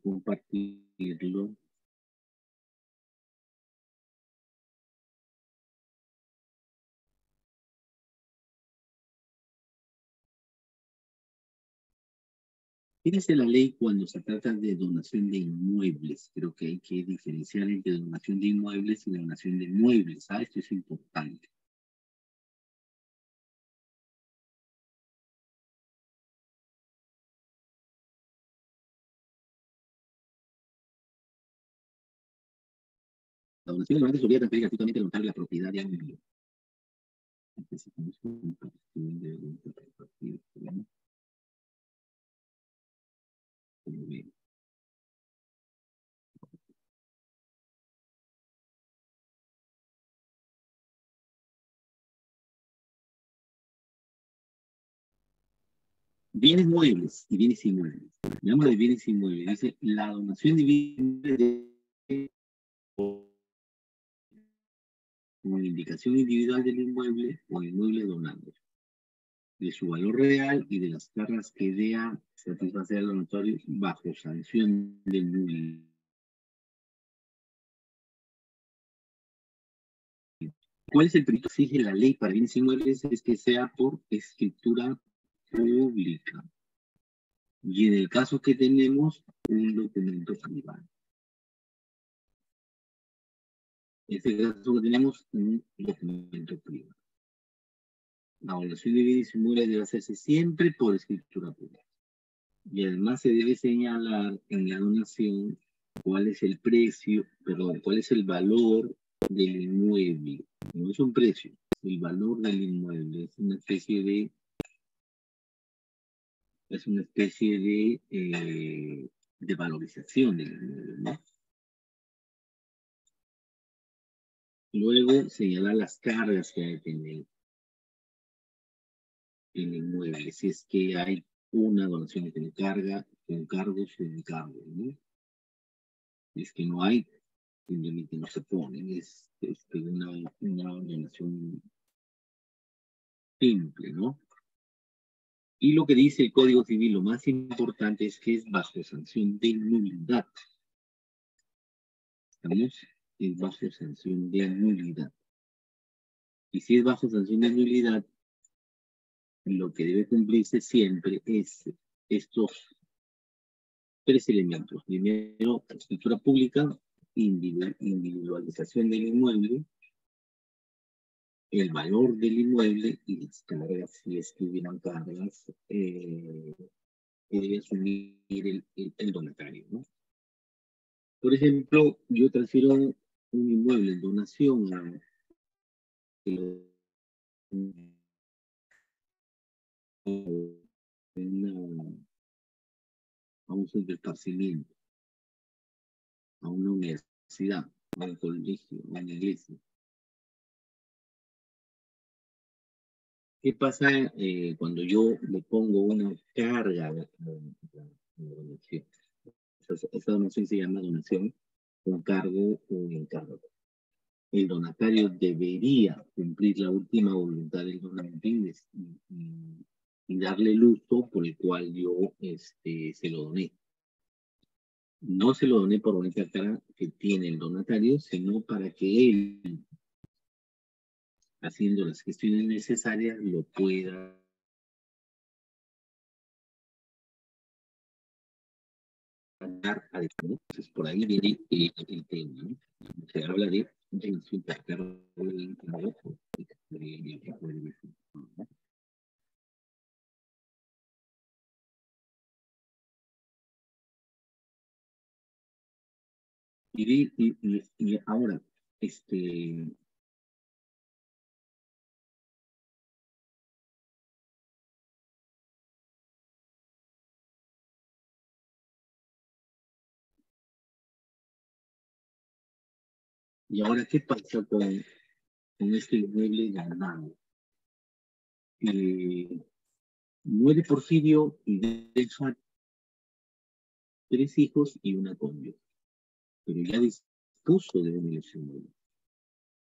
Compartirlo. Fíjese la ley cuando se trata de donación de inmuebles. Creo que hay que diferenciar entre donación de inmuebles y donación de muebles. ¿Ah? Esto es importante. La donación de inmuebles obliga a transferir gratuitamente al notario la propiedad de alguien. Necesitamos compartir de compartir. Bienes muebles y bienes inmuebles. Hablamos de bienes inmuebles. Dice, la donación de bienes con indicación individual del inmueble o inmueble donado, de su valor real y de las cargas que deba satisfacer al donatorio bajo sanción de nulidad. ¿Cuál es el perito que exige la ley para bienes inmuebles? Es que sea por escritura pública. Y en el caso que tenemos, un documento privado. En este caso que tenemos, un documento privado. La evaluación de bienes inmuebles debe hacerse siempre por escritura pública. Y además se debe señalar en la donación cuál es el precio, perdón, cuál es el valor del inmueble. No es un precio, es el valor del inmueble. Es una especie de valorización del inmueble, ¿no? Luego señalar las cargas que hay en el inmueble. Si es que hay una donación que tiene carga, con cargos, sin cargo, ¿no? Si es que no hay, simplemente no se ponen. Es una donación simple, ¿no? Y lo que dice el Código Civil, lo más importante es que es bajo sanción de nulidad. ¿Estamos? Es bajo sanción de nulidad. Y si es bajo sanción de nulidad, lo que debe cumplirse siempre es estos 3 elementos. Primero, escritura pública, individualización del inmueble, el valor del inmueble y las cargas, si es que hubieran cargas, que debe asumir el donatario, ¿no? Por ejemplo, yo transfiero un inmueble en donación a un centro de esparcimiento, a una universidad, a un colegio, a una iglesia. ¿Qué pasa cuando yo le pongo una carga a la donación? Esa donación se llama donación con cargo o encargo. El donatario debería cumplir la última voluntad del donante y darle el uso por el cual yo se lo doné. No se lo doné por bonita cara que tiene el donatario, sino para que él, haciendo las gestiones necesarias, lo pueda dar a después. Entonces, por ahí viene el tema, ¿no? Se habla de insultar, y ahora, y ahora, ¿qué pasa con este inmueble ganado? Muere Porfirio y deja 3 hijos y una cónyuge, pero ya dispuso de un inmueble.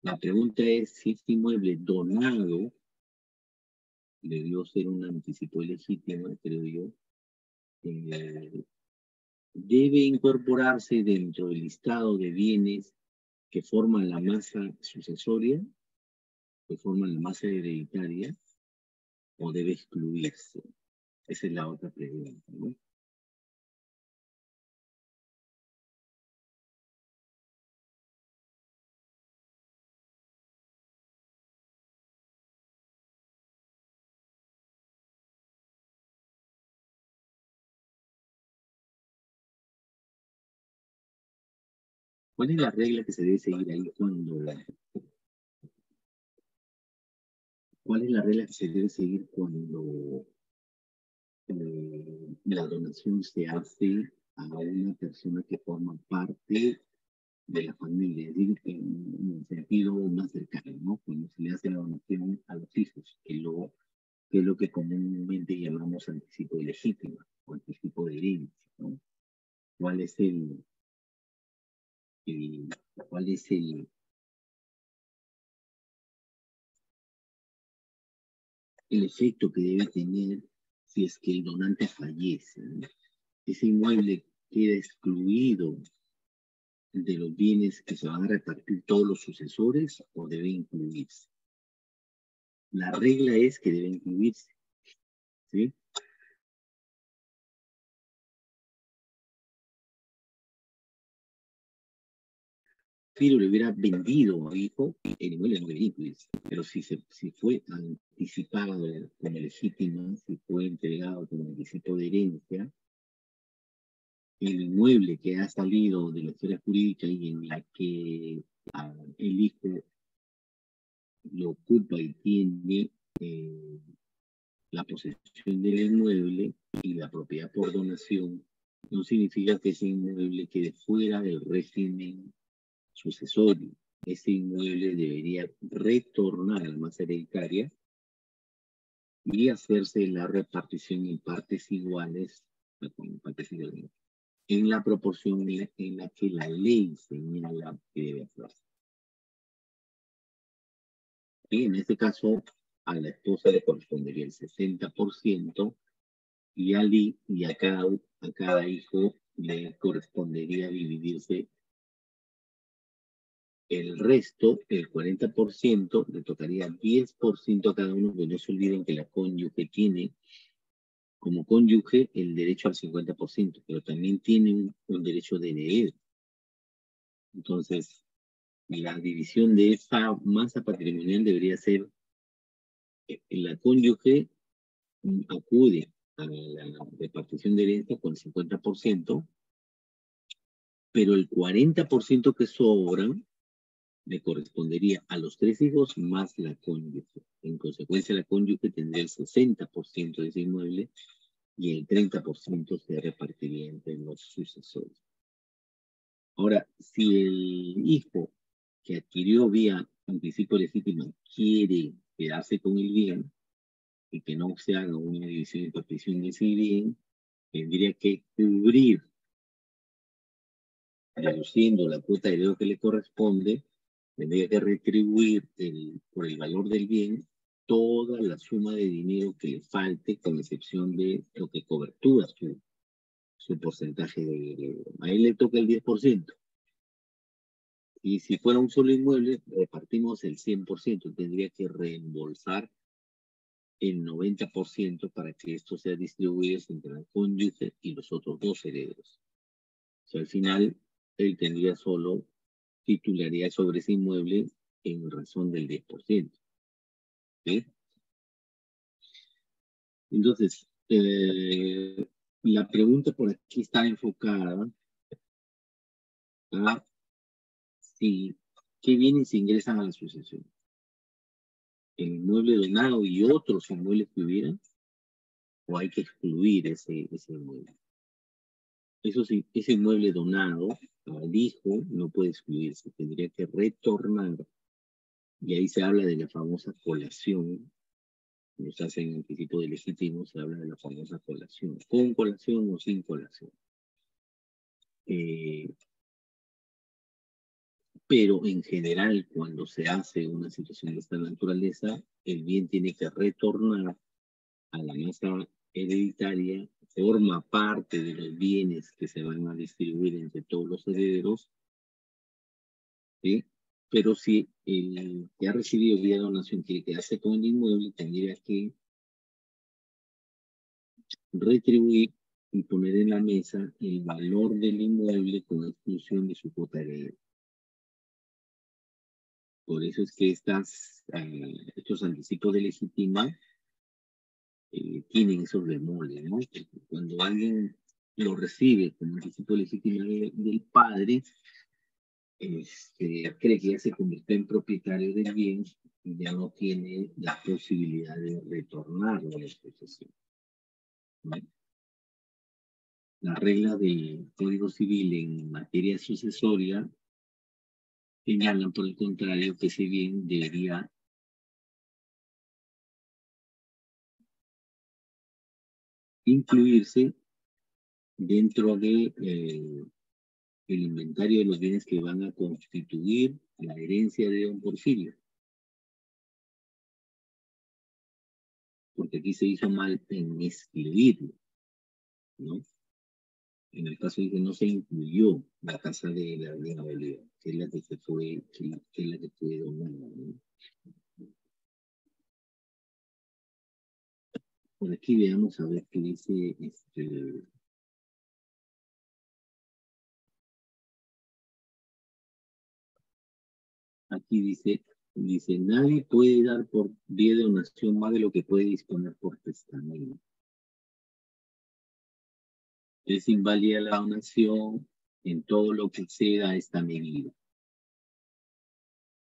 La pregunta es si este inmueble donado debió ser un anticipo ilegítimo, creo yo, debe incorporarse dentro del listado de bienes que forman la masa sucesoria, que forman la masa hereditaria, o debe excluirse. Esa es la otra pregunta, ¿no? ¿Cuál es la regla que se debe seguir ahí ¿Cuál es la regla que se debe seguir cuando la donación se hace a una persona que forma parte de la familia, es decir, en el sentido más cercano, ¿no? Cuando se le hace la donación a los hijos, que es lo que comúnmente llamamos anticipo ilegítimo o anticipo de herencia, ¿no? ¿Cuál es cuál es el efecto que debe tener si es que el donante fallece, ¿no? Ese inmueble queda excluido de los bienes que se van a repartir todos los sucesores o debe incluirse. La regla es que debe incluirse, ¿sí? Pero le hubiera vendido a hijo, el inmueble no debería incluirse. Pero si fue anticipado como legítimo, si fue entregado como anticipo de herencia, el inmueble que ha salido de la esfera jurídica y en la que el hijo lo ocupa y tiene la posesión del inmueble y la propiedad por donación, no significa que ese inmueble quede fuera del régimen sucesorio. Ese inmueble debería retornar a la masa hereditaria y hacerse la repartición en partes iguales, en la proporción en la que la ley señala que debe hacerse. Y en este caso, a la esposa le correspondería el 60% y a cada hijo le correspondería dividirse el resto, el 40%, le tocaría 10% a cada uno, porque no se olviden que la cónyuge tiene como cónyuge el derecho al 50%, pero también tiene un derecho de heredero. Entonces, la división de esa masa patrimonial debería ser, la cónyuge acude a la repartición de herencia con el 50%, pero el 40% que sobra le correspondería a los 3 hijos más la cónyuge. En consecuencia, la cónyuge tendría el 60% de ese inmueble y el 30% se repartiría entre los sucesores. Ahora, si el hijo que adquirió vía anticipo legítimo quiere quedarse con el bien y que no se haga una división y partición de ese bien, tendría que cubrir, reduciendo la cuota de heredero que le corresponde, tendría que retribuir por el valor del bien toda la suma de dinero que le falte, con excepción de lo que cobertura su porcentaje de heredero. A él le toca el 10%. Y si fuera un solo inmueble, repartimos el 100%. Tendría que reembolsar el 90% para que esto sea distribuido entre el cónyuge y los otros 2 herederos. O sea, al final, él tendría solo titularidad sobre ese inmueble en razón del 10%. ¿Sí? Entonces, la pregunta por aquí está enfocada a si qué bienes ingresan a la sucesión. El inmueble donado y otros inmuebles que hubieran, o hay que excluir ese inmueble. Eso sí, ese inmueble donado al hijo no puede excluirse, tendría que retornar. Y ahí se habla de la famosa colación. Cuando se hace en anticipo de legítimo, se habla de la famosa colación. Con colación o sin colación. Pero en general, cuando se hace una situación de esta naturaleza, el bien tiene que retornar a la masa hereditaria, forma parte de los bienes que se van a distribuir entre todos los herederos, ¿sí? Pero si el que ha recibido vía donación quiere quedarse con el inmueble, tendría que retribuir y poner en la mesa el valor del inmueble con exclusión de su cuota heredera. Por eso es que estos anticipos de legitima tienen esos bemoles, ¿no? Porque cuando alguien lo recibe como anticipo legítimo del padre, cree que ya se convirtió en propietario del bien y ya no tiene la posibilidad de retornarlo a la posesión, ¿no? Las reglas del Código Civil en materia sucesoria señalan, por el contrario, que ese bien debería incluirse dentro de el inventario de los bienes que van a constituir la herencia de don Porfirio. Porque aquí se hizo mal en excluirlo, ¿no? En el caso de que no se incluyó la casa de la Reina Bolívar, que es la que fue donada, ¿no? Por aquí veamos a ver qué dice aquí dice, nadie puede dar por vía de donación más de lo que puede disponer por testamento. Es inválida la donación en todo lo que exceda esta medida.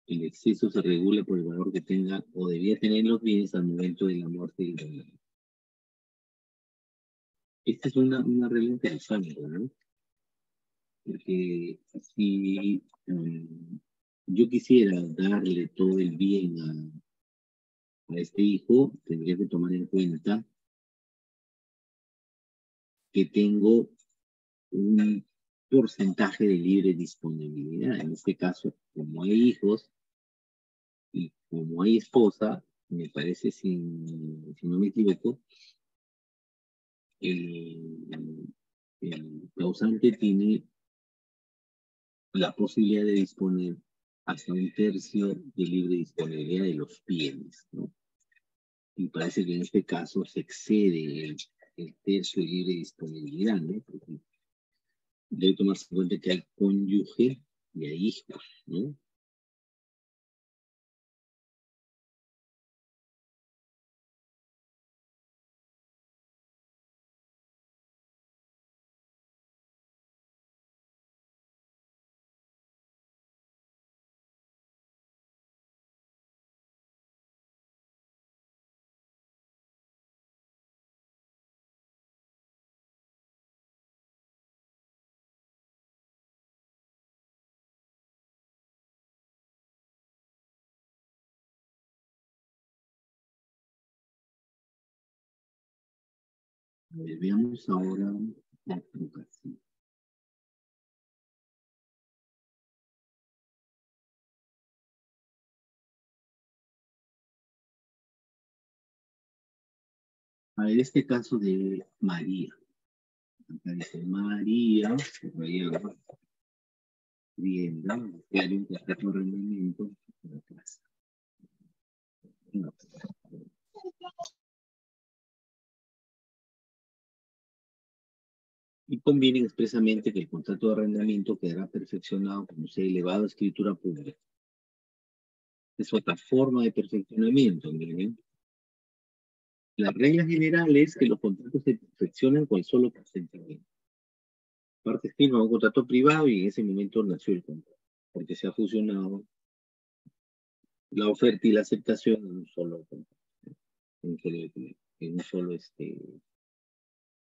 El exceso se regula por el valor que tenga o debía tener los bienes al momento de la muerte del donante. Esta es una regla interesante, ¿no? Porque si yo quisiera darle todo el bien a este hijo, tendría que tomar en cuenta que tengo un porcentaje de libre disponibilidad. En este caso, como hay hijos y como hay esposa, me parece, si no me equivoco, el causante tiene la posibilidad de disponer hasta 1/3 de libre disponibilidad de los bienes, ¿no? Y parece que en este caso se excede el tercio de libre disponibilidad, ¿no? Porque debe tomarse en cuenta que hay cónyuge y a hijos, ¿no? A ver, veamos ahora la trucación. A ver, este caso de María. Acá dice María, subrayado, vivienda, diario, un contrato de arrendamiento de la casa. No. Y conviene expresamente que el contrato de arrendamiento quedará perfeccionado cuando sea elevado a escritura pública. Es otra forma de perfeccionamiento, miren. La regla general es que los contratos se perfeccionan con el solo consentimiento. Parte firma un contrato privado y en ese momento nació el contrato, porque se ha fusionado la oferta y la aceptación en un solo contrato, en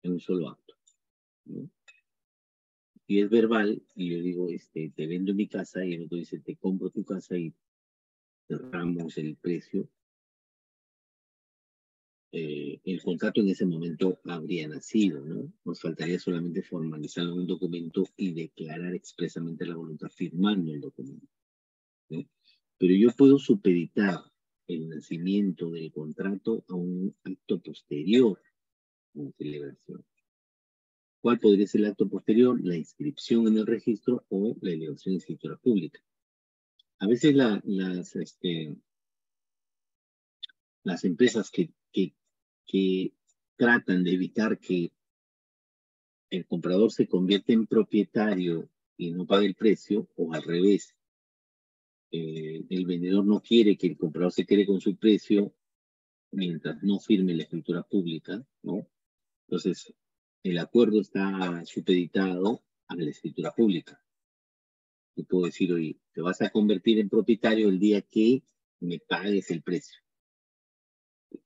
un solo acto, ¿no? Y es verbal, y yo digo, te vendo mi casa, y el otro dice, te compro tu casa y cerramos el precio. El contrato en ese momento habría nacido, ¿no? Nos faltaría solamente formalizarlo en un documento y declarar expresamente la voluntad firmando el documento, ¿no? Pero yo puedo supeditar el nacimiento del contrato a un acto posterior, una celebración. ¿Cuál podría ser el acto posterior? La inscripción en el registro o la elevación de escritura pública. A veces las empresas que tratan de evitar que el comprador se convierta en propietario y no pague el precio, o al revés, el vendedor no quiere que el comprador se quede con su precio mientras no firme la escritura pública, ¿no? Entonces, el acuerdo está supeditado a la escritura pública. Yo puedo decir, oye, te vas a convertir en propietario el día que me pagues el precio.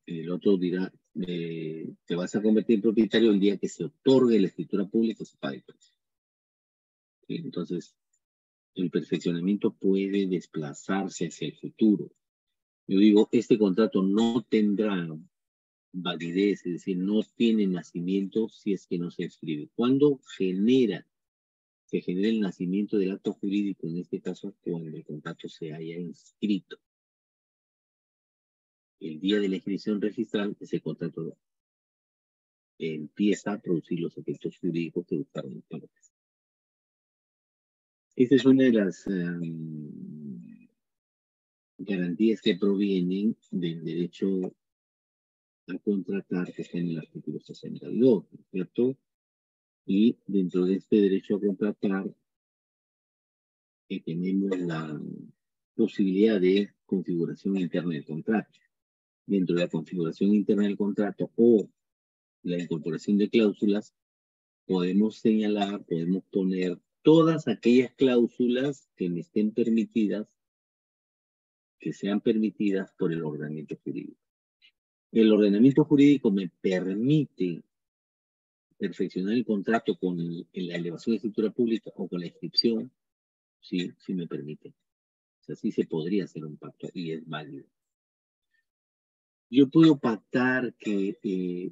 El otro dirá, te vas a convertir en propietario el día que se otorgue la escritura pública y se pague el precio. ¿Sí? Entonces, el perfeccionamiento puede desplazarse hacia el futuro. Yo digo, este contrato no tendrá validez, es decir, no tiene nacimiento si es que no se escribe. ¿Cuándo se genera el nacimiento del acto jurídico? En este caso, cuando el contrato se haya inscrito. El día de la inscripción registral, ese contrato empieza a producir los efectos jurídicos que buscaron los partes. Esta es una de las garantías que provienen del derecho a contratar, que está en el artículo 62, ¿cierto? Y dentro de este derecho a contratar, tenemos la posibilidad de configuración interna del contrato. Dentro de la configuración interna del contrato o la incorporación de cláusulas, podemos señalar, podemos poner todas aquellas cláusulas que me estén permitidas, que sean permitidas por el ordenamiento jurídico. El ordenamiento jurídico me permite perfeccionar el contrato con la elevación de escritura pública o con la inscripción, sí, sí me permite. O sea, sí se podría hacer un pacto y es válido. Yo puedo pactar que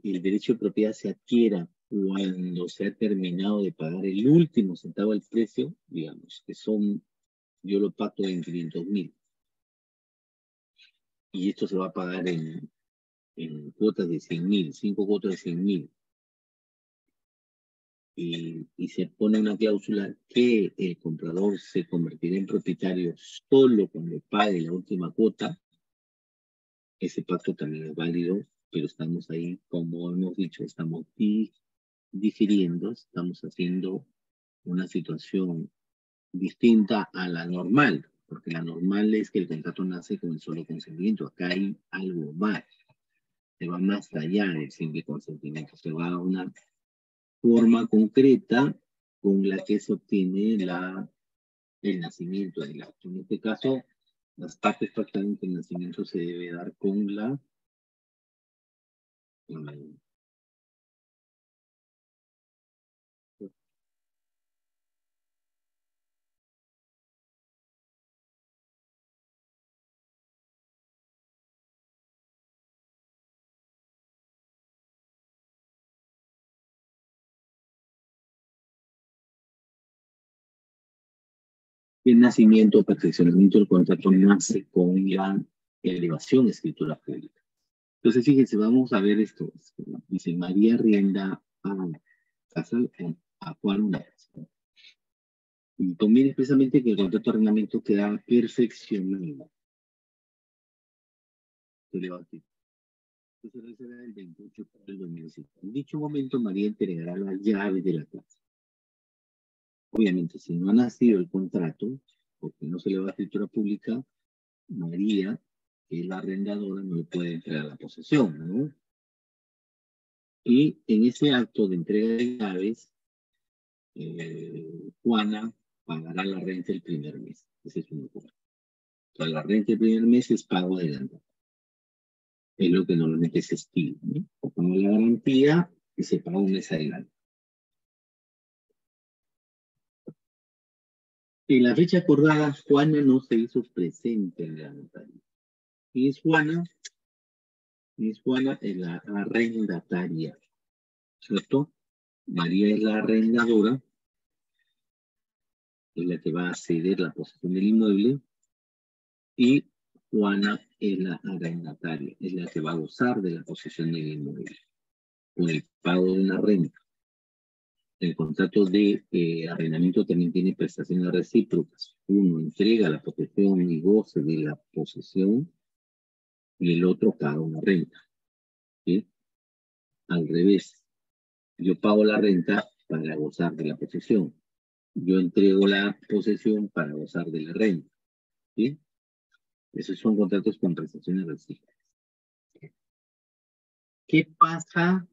el derecho de propiedad se adquiera cuando se ha terminado de pagar el último centavo del precio, digamos, que son, yo lo pacto en 500.000. Y esto se va a pagar en cuotas de 100.000, 5 cuotas de 100.000. Y se pone una cláusula que el comprador se convertirá en propietario solo cuando pague la última cuota. Ese pacto también es válido, pero estamos ahí, como hemos dicho, estamos difiriendo, estamos haciendo una situación distinta a la normal, porque la normal es que el contrato nace con el solo consentimiento. Acá hay algo más, se va más allá del simple consentimiento, se va a una forma concreta con la que se obtiene el nacimiento del acto. En este caso, las partes pactaron que el nacimiento se debe dar con el nacimiento o perfeccionamiento del contrato nace con la elevación de escritura pública. Entonces, fíjense, vamos a ver esto. Dice, María arrienda a casa a Juan una casa. Y conviene expresamente que el contrato de arrendamiento queda perfeccionado. Se le va a decir. Entonces, será el 28 del 2007. En dicho momento, María entregará las llaves de la casa. Obviamente, si no ha nacido el contrato, porque no se le va a escritura pública, María, que es la arrendadora, no le puede entregar la posesión, ¿no? Y en ese acto de entrega de llaves, Juana pagará la renta el primer mes. Ese es un acuerdo. O sea, la renta el primer mes es pago adelantado. Es lo que normalmente se estima, ¿no? O como la garantía, que se paga un mes adelante. En la fecha acordada, Juana no se hizo presente en la notaría. Y es Juana es la arrendataria, ¿cierto? María es la arrendadora, es la que va a ceder la posesión del inmueble, y Juana es la arrendataria, es la que va a gozar de la posesión del inmueble, con el pago de una renta. El contrato de arrendamiento también tiene prestaciones recíprocas. Uno entrega la posesión y goce de la posesión, y el otro paga una renta, ¿sí? Al revés, yo pago la renta para gozar de la posesión. Yo entrego la posesión para gozar de la renta, ¿sí? Esos son contratos con prestaciones recíprocas. ¿Qué pasa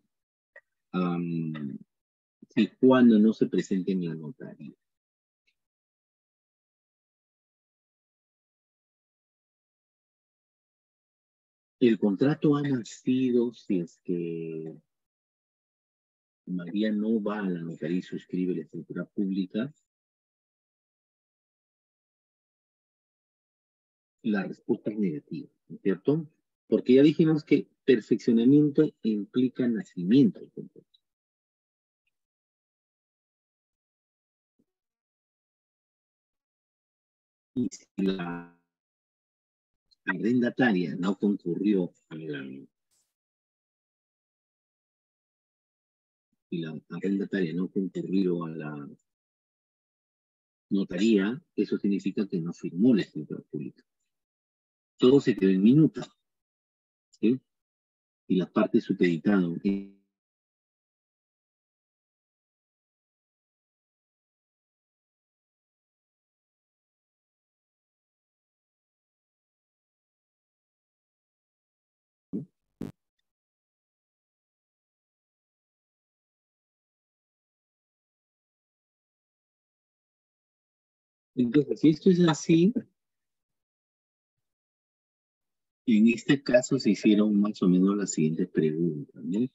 si cuando no se presenta en la notaría? El contrato ha nacido si es que María no va a la notaría y suscribe la escritura pública. La respuesta es negativa, ¿no es cierto? Porque ya dijimos que perfeccionamiento implica nacimiento del contrato. Y si la arrendataria no concurrió a la, si la arrendataria no concurrió a la notaría, eso significa que no firmó la escritura pública. Todo se quedó en minuta, ¿sí? Y las partes supeditaron. Entonces, si esto es así, en este caso se hicieron más o menos las siguientes preguntas, ¿no?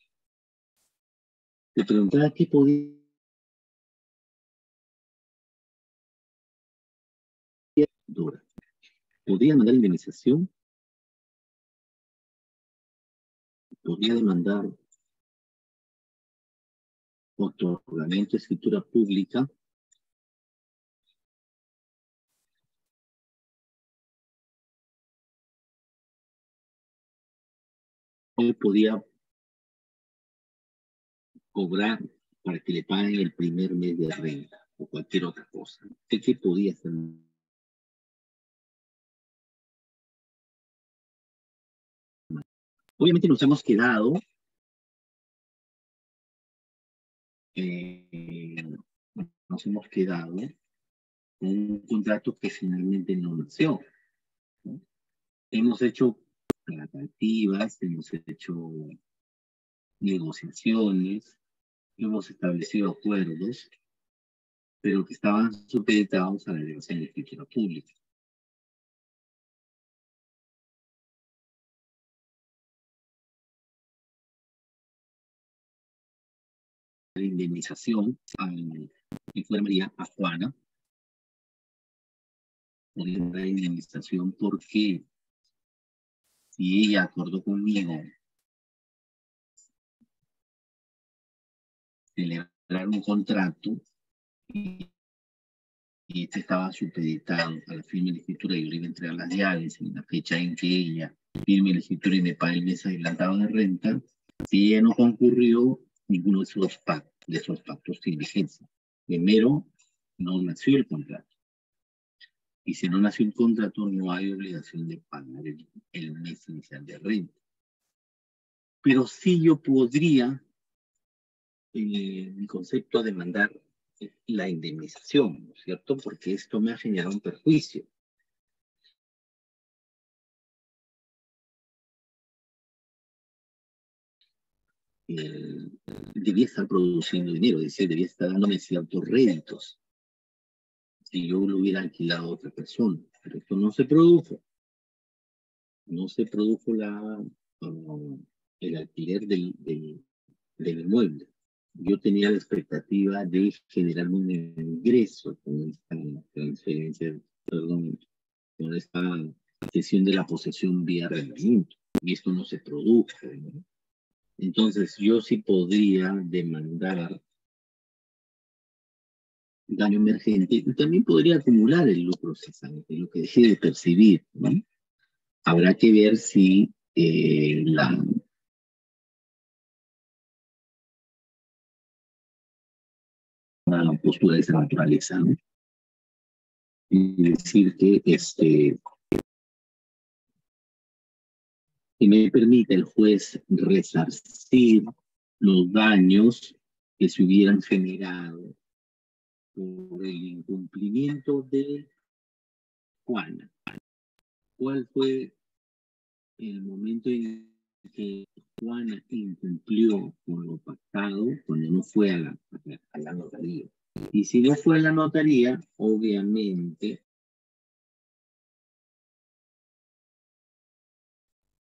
Se preguntaba qué podía durar. ¿Podía mandar indemnización? ¿Podía demandar otorgamiento de escritura pública? ¿O podía cobrar para que le paguen el primer mes de renta o cualquier otra cosa? ¿Qué podía hacer? Obviamente eh, nos hemos quedado con un contrato que finalmente no nació, ¿no? Hemos hecho tratativas, hemos hecho negociaciones, hemos establecido acuerdos, pero que estaban supeditados a la elevación de escritura pública. La indemnización y fue María a Juana, por la indemnización porque si ella acordó conmigo celebrar un contrato y este estaba supeditado a la firma de la escritura y yo le iba a entregar las llaves en la fecha en que ella firme la escritura y me pague el mes adelantado de renta, si ella no concurrió, ninguno de esos pactos tiene vigencia. Primero, no nació el contrato. Y si no nació el contrato, no hay obligación de pagar el mes inicial de renta. Pero sí yo podría, en mi concepto, demandar la indemnización, ¿no es cierto? Porque esto me ha generado un perjuicio. Debía estar produciendo dinero, es decir, debía estar dándome ciertos réditos si yo lo hubiera alquilado a otra persona. Pero esto no se produjo. No se produjo el alquiler del inmueble. Yo tenía la expectativa de generar un ingreso con esta transferencia, perdón, con esta cesión de la posesión vía arrendamiento. Y esto no se produjo, ¿no? Entonces, yo sí podría demandar daño emergente y también podría acumular el lucro cesante, lo que dejé de percibir, ¿no? Habrá que ver si la postura de esa naturaleza, ¿no? Y decir que me permite el juez resarcir los daños que se hubieran generado por el incumplimiento de Juana. ¿Cuál fue el momento en que Juana incumplió con lo pactado cuando no fue a la notaría? Y si no fue a la notaría, obviamente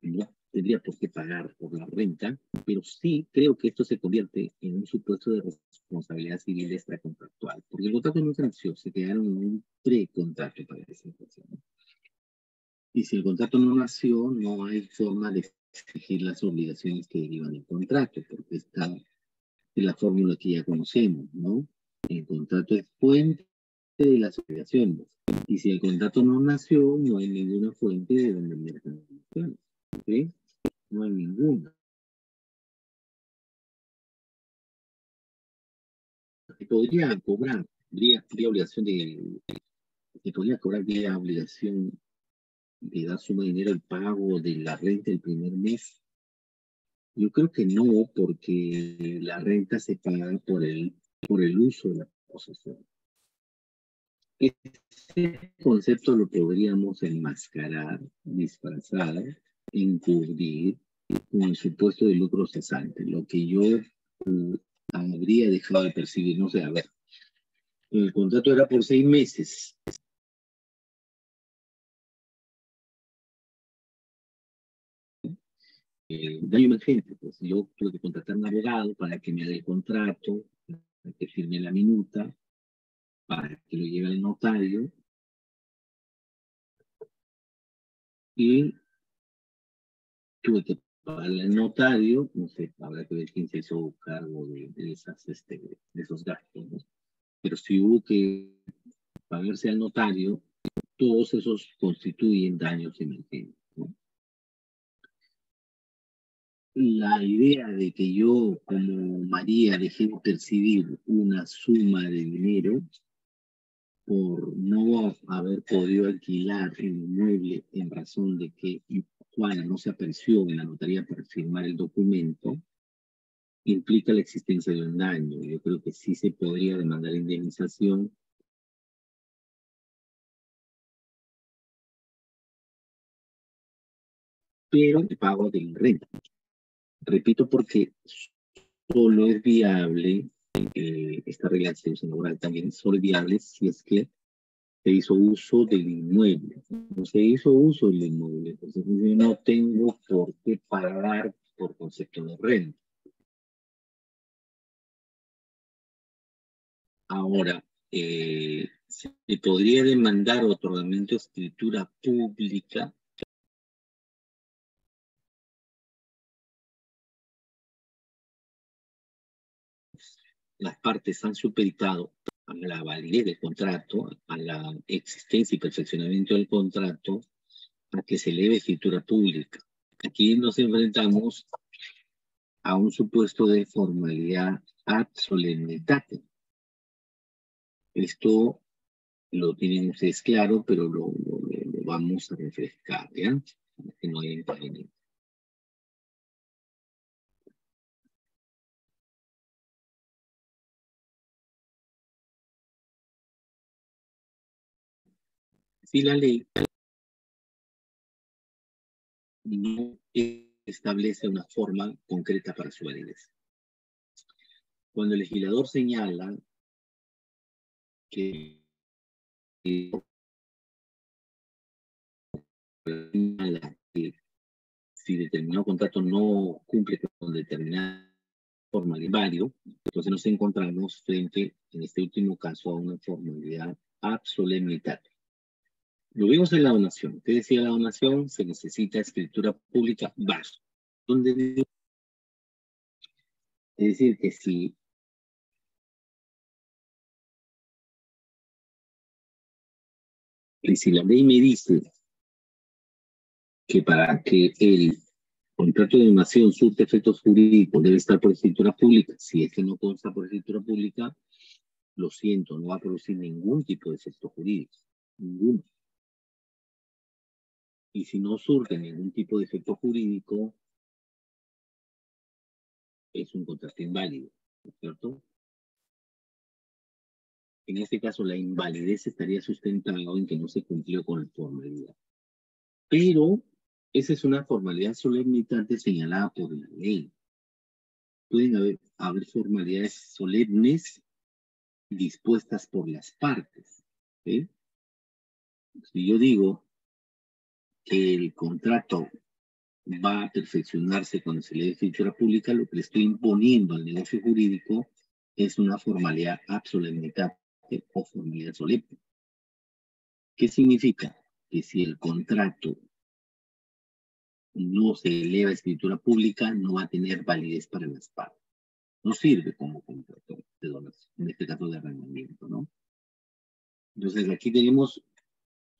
no tendría por qué pagar por la renta, pero sí creo que esto se convierte en un supuesto de responsabilidad civil extracontractual, porque el contrato no se nació, se quedaron en un precontrato para esa situación. Y si el contrato no nació, no hay forma de exigir las obligaciones que derivan del contrato, porque está en la fórmula que ya conocemos, ¿no? El contrato es fuente de las obligaciones. Y si el contrato no nació, no hay ninguna fuente de donde emerjan las obligaciones. ¿Sí? No hay ninguna. Se podría cobrar, habría obligación se podría cobrar, habría obligación de dar suma de dinero al pago de la renta el primer mes. Yo creo que no, porque la renta se paga por el uso de la posesión. Este concepto lo podríamos enmascarar, disfrazar, encubrir con el supuesto de lucro cesante. Lo que yo habría dejado de percibir, no sé, a ver, el contrato era por 6 meses. Daño emergente, pues yo tuve que contratar a un abogado para que me haga el contrato, para que firme la minuta, para que lo lleve al notario y tuve que pagarle al notario, no sé, habrá que ver quién se hizo cargo de esos gastos, ¿no? Pero si hubo que pagarse al notario, todos esos constituyen daños emergentes, ¿no? La idea de que yo, como María, dejé de percibir una suma de dinero por no haber podido alquilar el inmueble en razón de que Juana no se apareció en la notaría para firmar el documento, implica la existencia de un daño. Yo creo que sí se podría demandar indemnización pero el pago del renta. Repito, porque solo es viable, esta regla de distribución laboral también solo es viable si es que se hizo uso del inmueble. No se hizo uso del inmueble, entonces yo no tengo por qué pagar por concepto de renta. Ahora, se podría demandar otorgamiento de escritura pública las partes han supeditado a la validez del contrato, a la existencia y perfeccionamiento del contrato, a que se eleve escritura pública. Aquí nos enfrentamos a un supuesto de formalidad ad solemnitate. Esto lo tienen ustedes claro, pero lo vamos a refrescar, ¿ya? Para que no haya inconveniente. Si la ley no establece una forma concreta para su validez. Cuando el legislador señala que si determinado contrato no cumple con determinada formalidad válido, entonces nos encontramos frente, en este último caso, a una formalidad ad solemnitate. Lo vimos en la donación. ¿Qué decía la donación? Se necesita escritura pública básica. Es decir, que si la ley me dice que para que el contrato de donación surte efectos jurídicos debe estar por escritura pública, si es que no consta por escritura pública, lo siento, no va a producir ningún tipo de efecto jurídico. Ninguno. Y si no surge ningún tipo de efecto jurídico, es un contrato inválido, ¿no es cierto? En este caso, la invalidez estaría sustentada en que no se cumplió con la formalidad. Pero esa es una formalidad solemnitante señalada por la ley. Pueden haber formalidades solemnes dispuestas por las partes. ¿Sí? Si yo digo que el contrato va a perfeccionarse cuando se lee escritura pública, lo que le estoy imponiendo al negocio jurídico es una formalidad ad solemnitate o formalidad solemne. ¿Qué significa? Que si el contrato no se eleva a escritura pública, no va a tener validez para las partes. No sirve como contrato de donación, en este caso de arrendamiento, ¿no? Entonces aquí tenemos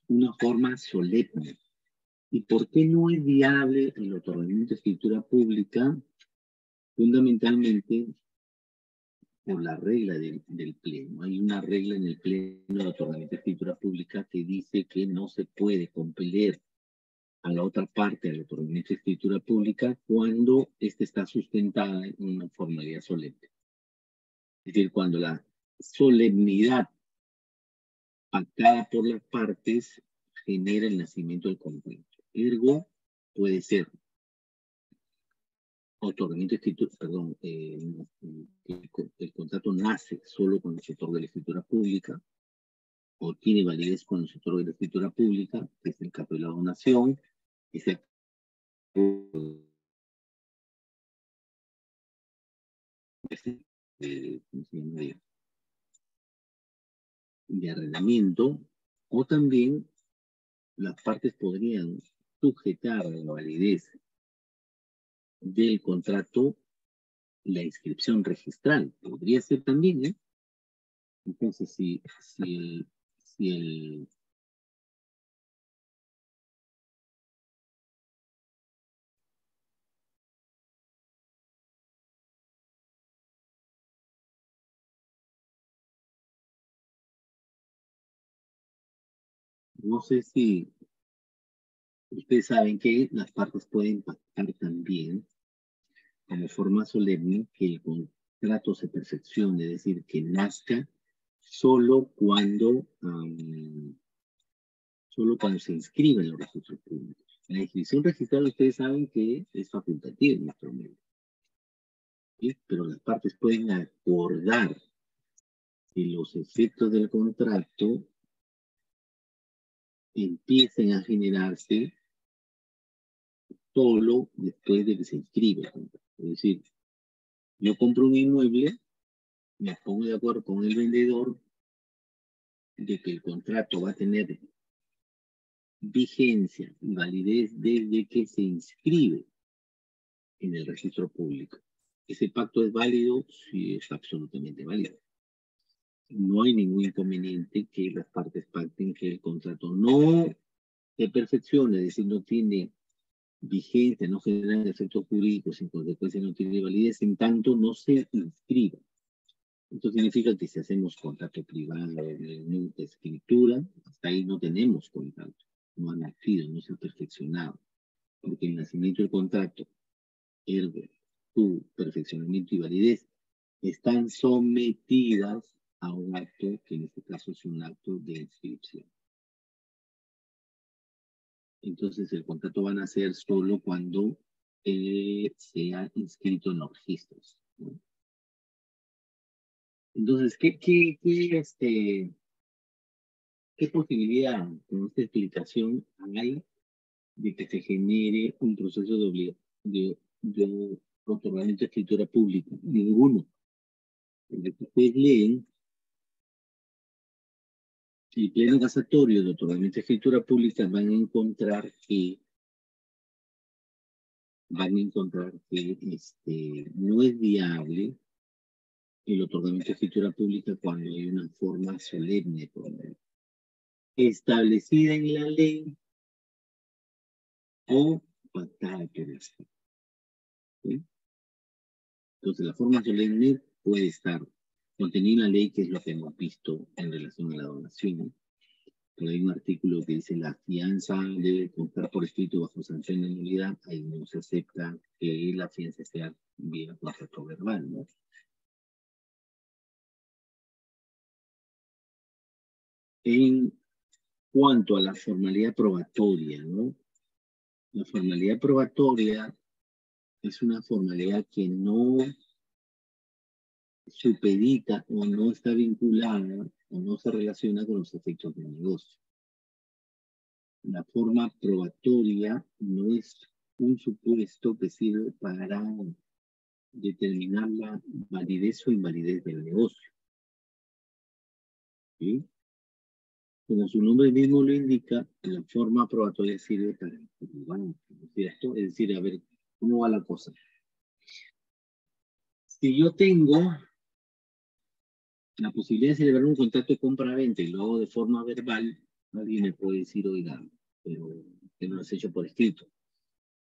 una forma solemne. ¿Y por qué no es viable el otorgamiento de escritura pública? Fundamentalmente por la regla del pleno. Hay una regla en el pleno de otorgamiento de escritura pública que dice que no se puede compeler a la otra parte del otorgamiento de escritura pública cuando ésta está sustentada en una formalidad solemne. Es decir, cuando la solemnidad pactada por las partes genera el nacimiento del contrato. Ergo, puede ser otorgamiento de escritura, perdón, el contrato nace solo cuando se otorga la escritura pública o tiene validez cuando se otorga la escritura pública, que es el caso de la donación, es el de arrendamiento, o también las partes podrían sujetar a la validez del contrato la inscripción registral. Podría ser también, ¿eh? Entonces, si el no sé si ustedes saben que las partes pueden pactar también como forma solemne que el contrato se perfeccione, es decir, que nazca solo cuando se inscribe en los registros públicos. La inscripción registrada, ustedes saben que es facultativa en nuestro medio, ¿sí? Pero las partes pueden acordar que los efectos del contrato empiecen a generarse solo después de que se inscribe el contrato. Es decir, yo compro un inmueble, me pongo de acuerdo con el vendedor de que el contrato va a tener vigencia y validez desde que se inscribe en el registro público. Ese pacto es válido, sí, es absolutamente válido. No hay ningún inconveniente que las partes pacten que el contrato no se perfeccione, es decir, no tiene vigencia, no genera efectos jurídicos, en consecuencia no tiene validez, en tanto no se inscriba. Esto significa que si hacemos contrato privado, de escritura, hasta ahí no tenemos contrato, no ha nacido, no se ha perfeccionado, porque el nacimiento del contrato, su perfeccionamiento y validez están sometidas a un acto que en este caso es un acto de inscripción. Entonces el contrato va a nacer solo cuando sea inscrito en los registros, ¿no? Entonces, ¿qué posibilidad con esta explicación hay de que se genere un proceso de otorgamiento de escritura pública? Ninguno. Lo que ustedes leen, el pleno casatorio de otorgamiento de escritura pública van a encontrar que no es viable el otorgamiento de escritura pública cuando hay una forma solemne establecida en la ley o pactada por el Estado, ¿sí? Entonces, la forma solemne puede estar contenida en la ley, que es lo que hemos visto en relación a la donación. Pero hay un artículo que dice la fianza debe constar por escrito bajo sanción de nulidad. Ahí no se acepta que la fianza sea vía contrato verbal, ¿no? En cuanto a la formalidad probatoria, ¿no? La formalidad probatoria es una formalidad que no supedita o no está vinculada o no se relaciona con los efectos del negocio. La forma probatoria no es un supuesto que sirve para determinar la validez o invalidez del negocio, ¿sí? Como su nombre mismo lo indica, la forma probatoria sirve para probar, ¿no es cierto? Es decir, a ver, ¿cómo va la cosa? Si yo tengo la posibilidad de celebrar un contrato de compra-venta y lo hago de forma verbal, alguien me puede decir, oiga, pero que no lo has hecho por escrito,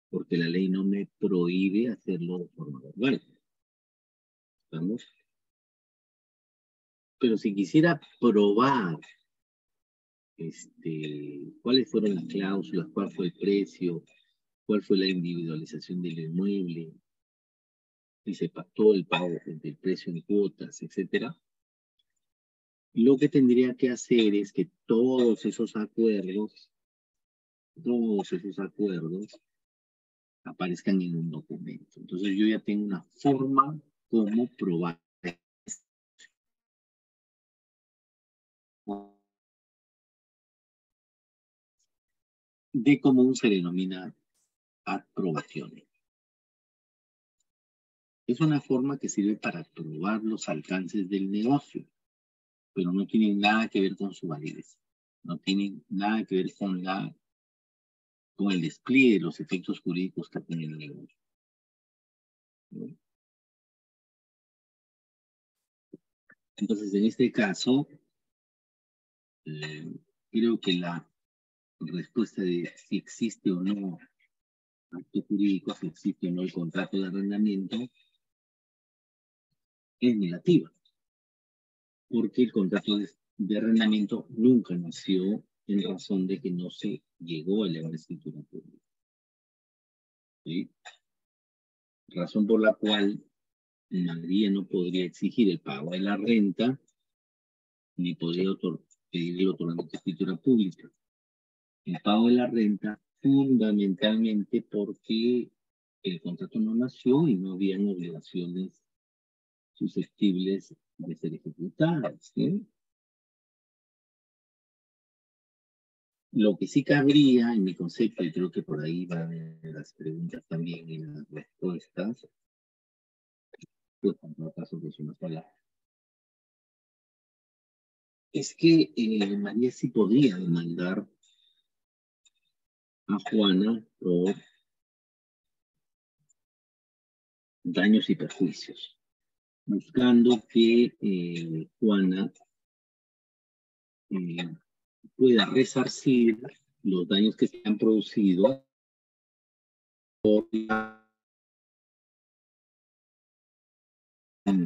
porque la ley no me prohíbe hacerlo de forma verbal. ¿Estamos? Pero si quisiera probar cuáles fueron las cláusulas, cuál fue el precio, cuál fue la individualización del inmueble, si se pactó el pago del precio en cuotas, etcétera, lo que tendría que hacer es que todos esos acuerdos aparezcan en un documento. Entonces yo ya tengo una forma como probar de cómo se denomina aprobaciones. Es una forma que sirve para probar los alcances del negocio, pero no tiene nada que ver con su validez. No tiene nada que ver con el despliegue de los efectos jurídicos que tiene el negocio, ¿no? Entonces, en este caso, creo que la respuesta de si existe o no acto jurídico, si existe o no el contrato de arrendamiento, es negativa, porque el contrato de arrendamiento nunca nació en razón de que no se llegó a la escritura pública, ¿sí? Razón por la cual María no podría exigir el pago de la renta, ni podría pedir el otorgamiento de escritura pública. El pago de la renta fundamentalmente porque el contrato no nació y no habían obligaciones susceptibles de ser ejecutadas, ¿sí? Lo que sí cabría en mi concepto, y creo que por ahí van las preguntas también y las respuestas, pues en todo caso que es una sola, es que María sí podría demandar a Juana por daños y perjuicios, buscando que Juana pueda resarcir los daños que se han producido por la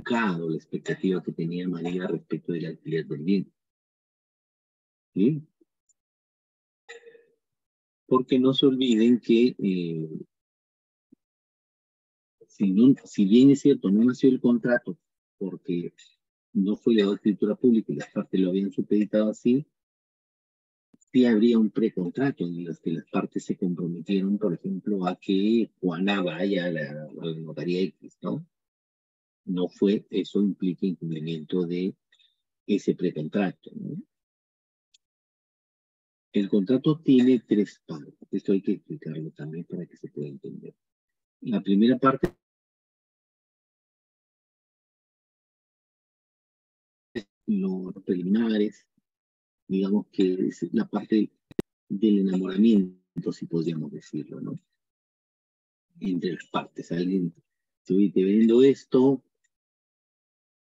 la expectativa que tenía María respecto del alquiler del bien. ¿Sí? Porque no se olviden que si bien es cierto, no nació el contrato porque no fue la escritura pública y las partes lo habían supeditado así, sí habría un precontrato en el que las partes se comprometieron, por ejemplo, a que Juana vaya a la notaría X, ¿no? No fue, eso implica incumplimiento de ese precontrato, ¿no? El contrato tiene tres partes, esto hay que explicarlo también para que se pueda entender. La primera parte, los preliminares, digamos que es la parte del enamoramiento, si podríamos decirlo, ¿no? Entre las partes. Alguien, te vendo esto,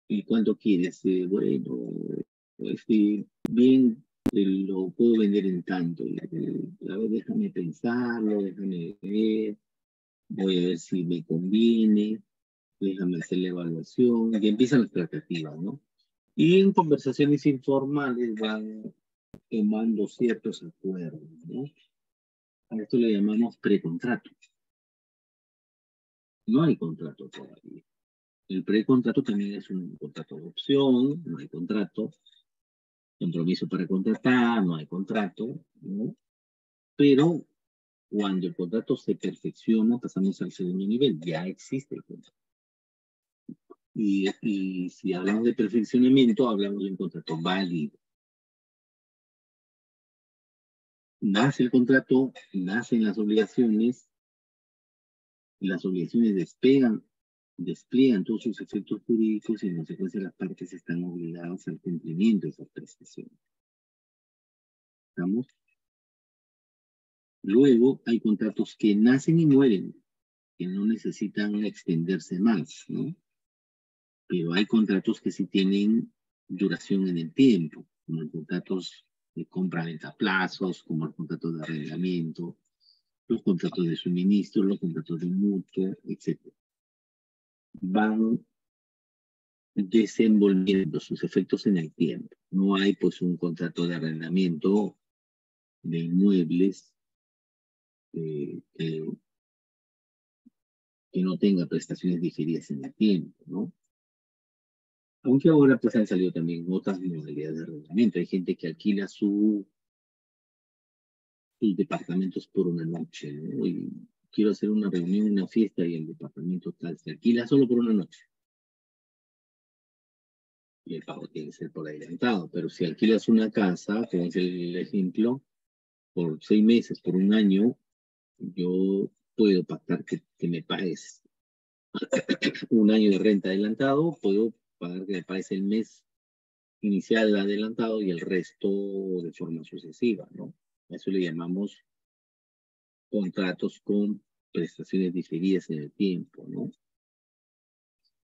¿y cuánto quieres? Bueno, bien, lo puedo vender en tanto. A ver, déjame pensarlo, déjame ver, voy a ver si me conviene, déjame hacer la evaluación, y empiezan las tratativas, ¿no? Y en conversaciones informales van tomando ciertos acuerdos, ¿no? A esto le llamamos precontrato. No hay contrato todavía. El precontrato también es un contrato de opción, no hay contrato. Compromiso para contratar, no hay contrato, ¿no? Pero cuando el contrato se perfecciona, pasamos al segundo nivel, ya existe el contrato. Y si hablamos de perfeccionamiento, hablamos de un contrato válido. Nace el contrato, nacen las obligaciones despliegan todos sus efectos jurídicos y en consecuencia las partes están obligadas al cumplimiento de esas prestaciones. ¿Estamos? Luego hay contratos que nacen y mueren, que no necesitan extenderse más, ¿no? Pero hay contratos que sí tienen duración en el tiempo, como los contratos de compra-venta a plazos, como los contratos de arrendamiento, los contratos de suministro, los contratos de mutuo, etc. Van desenvolviendo sus efectos en el tiempo. No hay pues un contrato de arrendamiento de inmuebles que no tenga prestaciones diferidas en el tiempo, ¿no? Aunque ahora pues han salido también otras modalidades de arrendamiento. Hay gente que alquila sus departamentos por una noche, ¿no? Y quiero hacer una reunión, una fiesta y el departamento tal se alquila solo por una noche. Y el pago tiene que ser por adelantado. Pero si alquilas una casa, como es el ejemplo, por 6 meses, por un año, yo puedo pactar que me pagues un año de renta adelantado, puedo pagar que me pagues el mes inicial adelantado y el resto de forma sucesiva, ¿no? A eso le llamamos contratos con prestaciones diferidas en el tiempo, ¿no?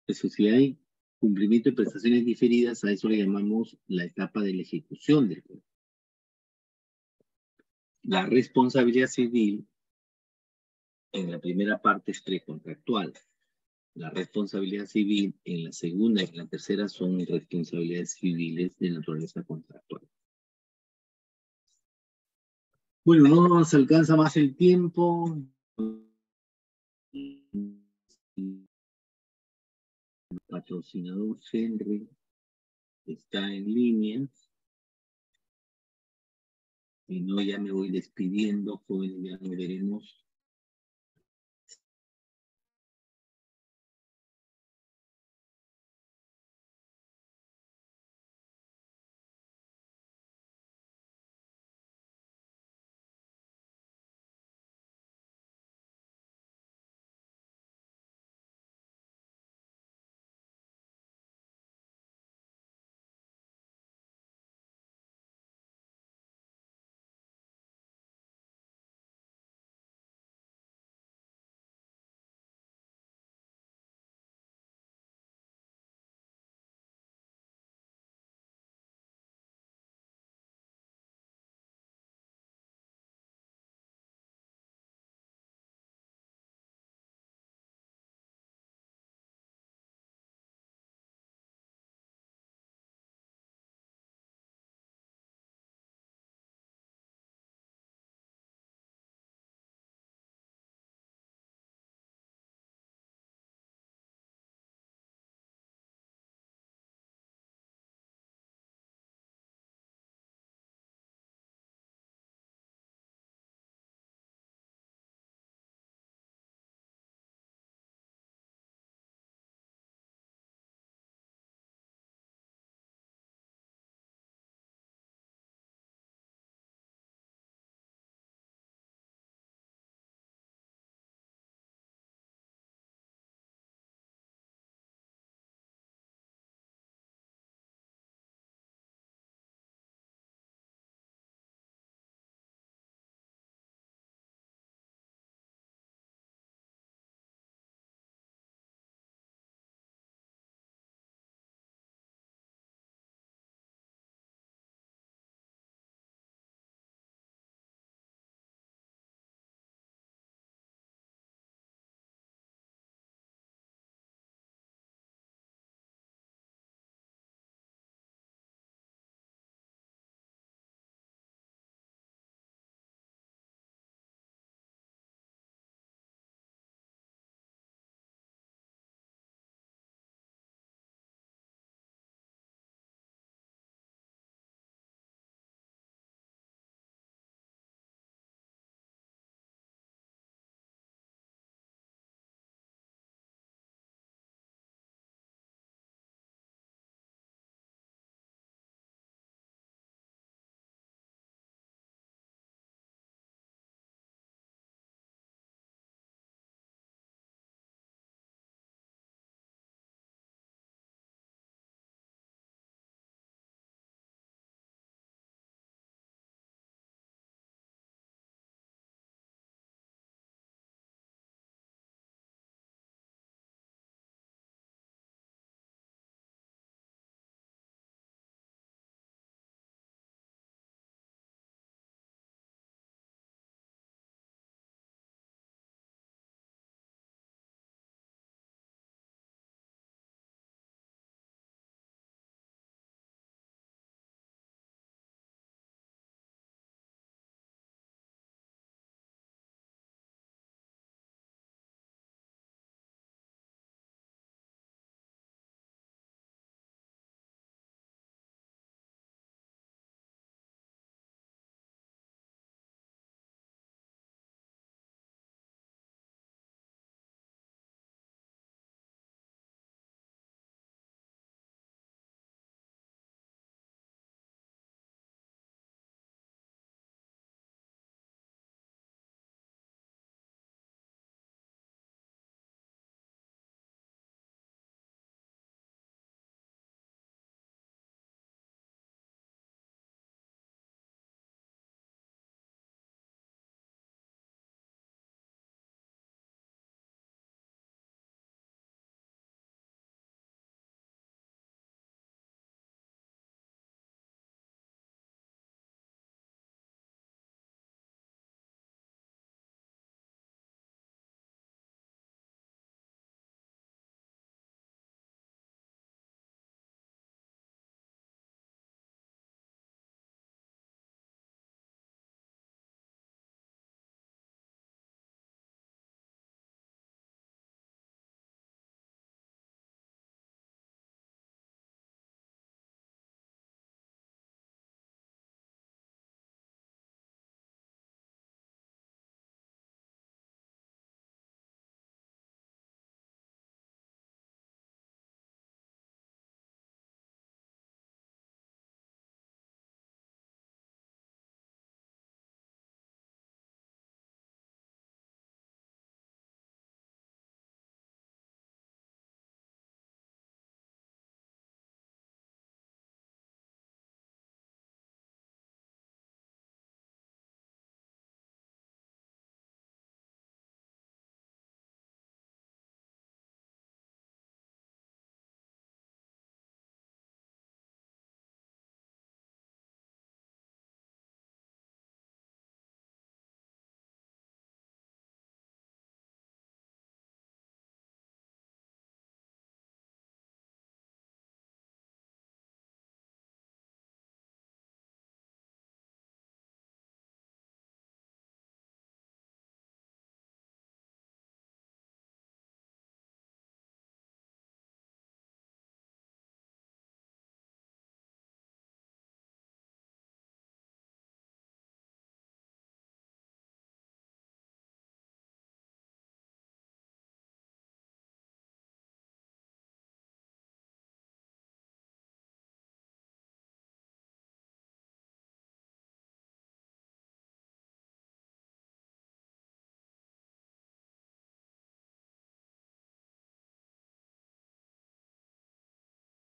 Eso si hay cumplimiento de prestaciones diferidas, a eso le llamamos la etapa de la ejecución del contrato. La responsabilidad civil en la primera parte es precontractual. La responsabilidad civil en la segunda y en la tercera son responsabilidades civiles de naturaleza contractual. Bueno, no nos alcanza más el tiempo. El patrocinador Henry está en línea. no, ya me voy despidiendo, jóvenes, ya nos veremos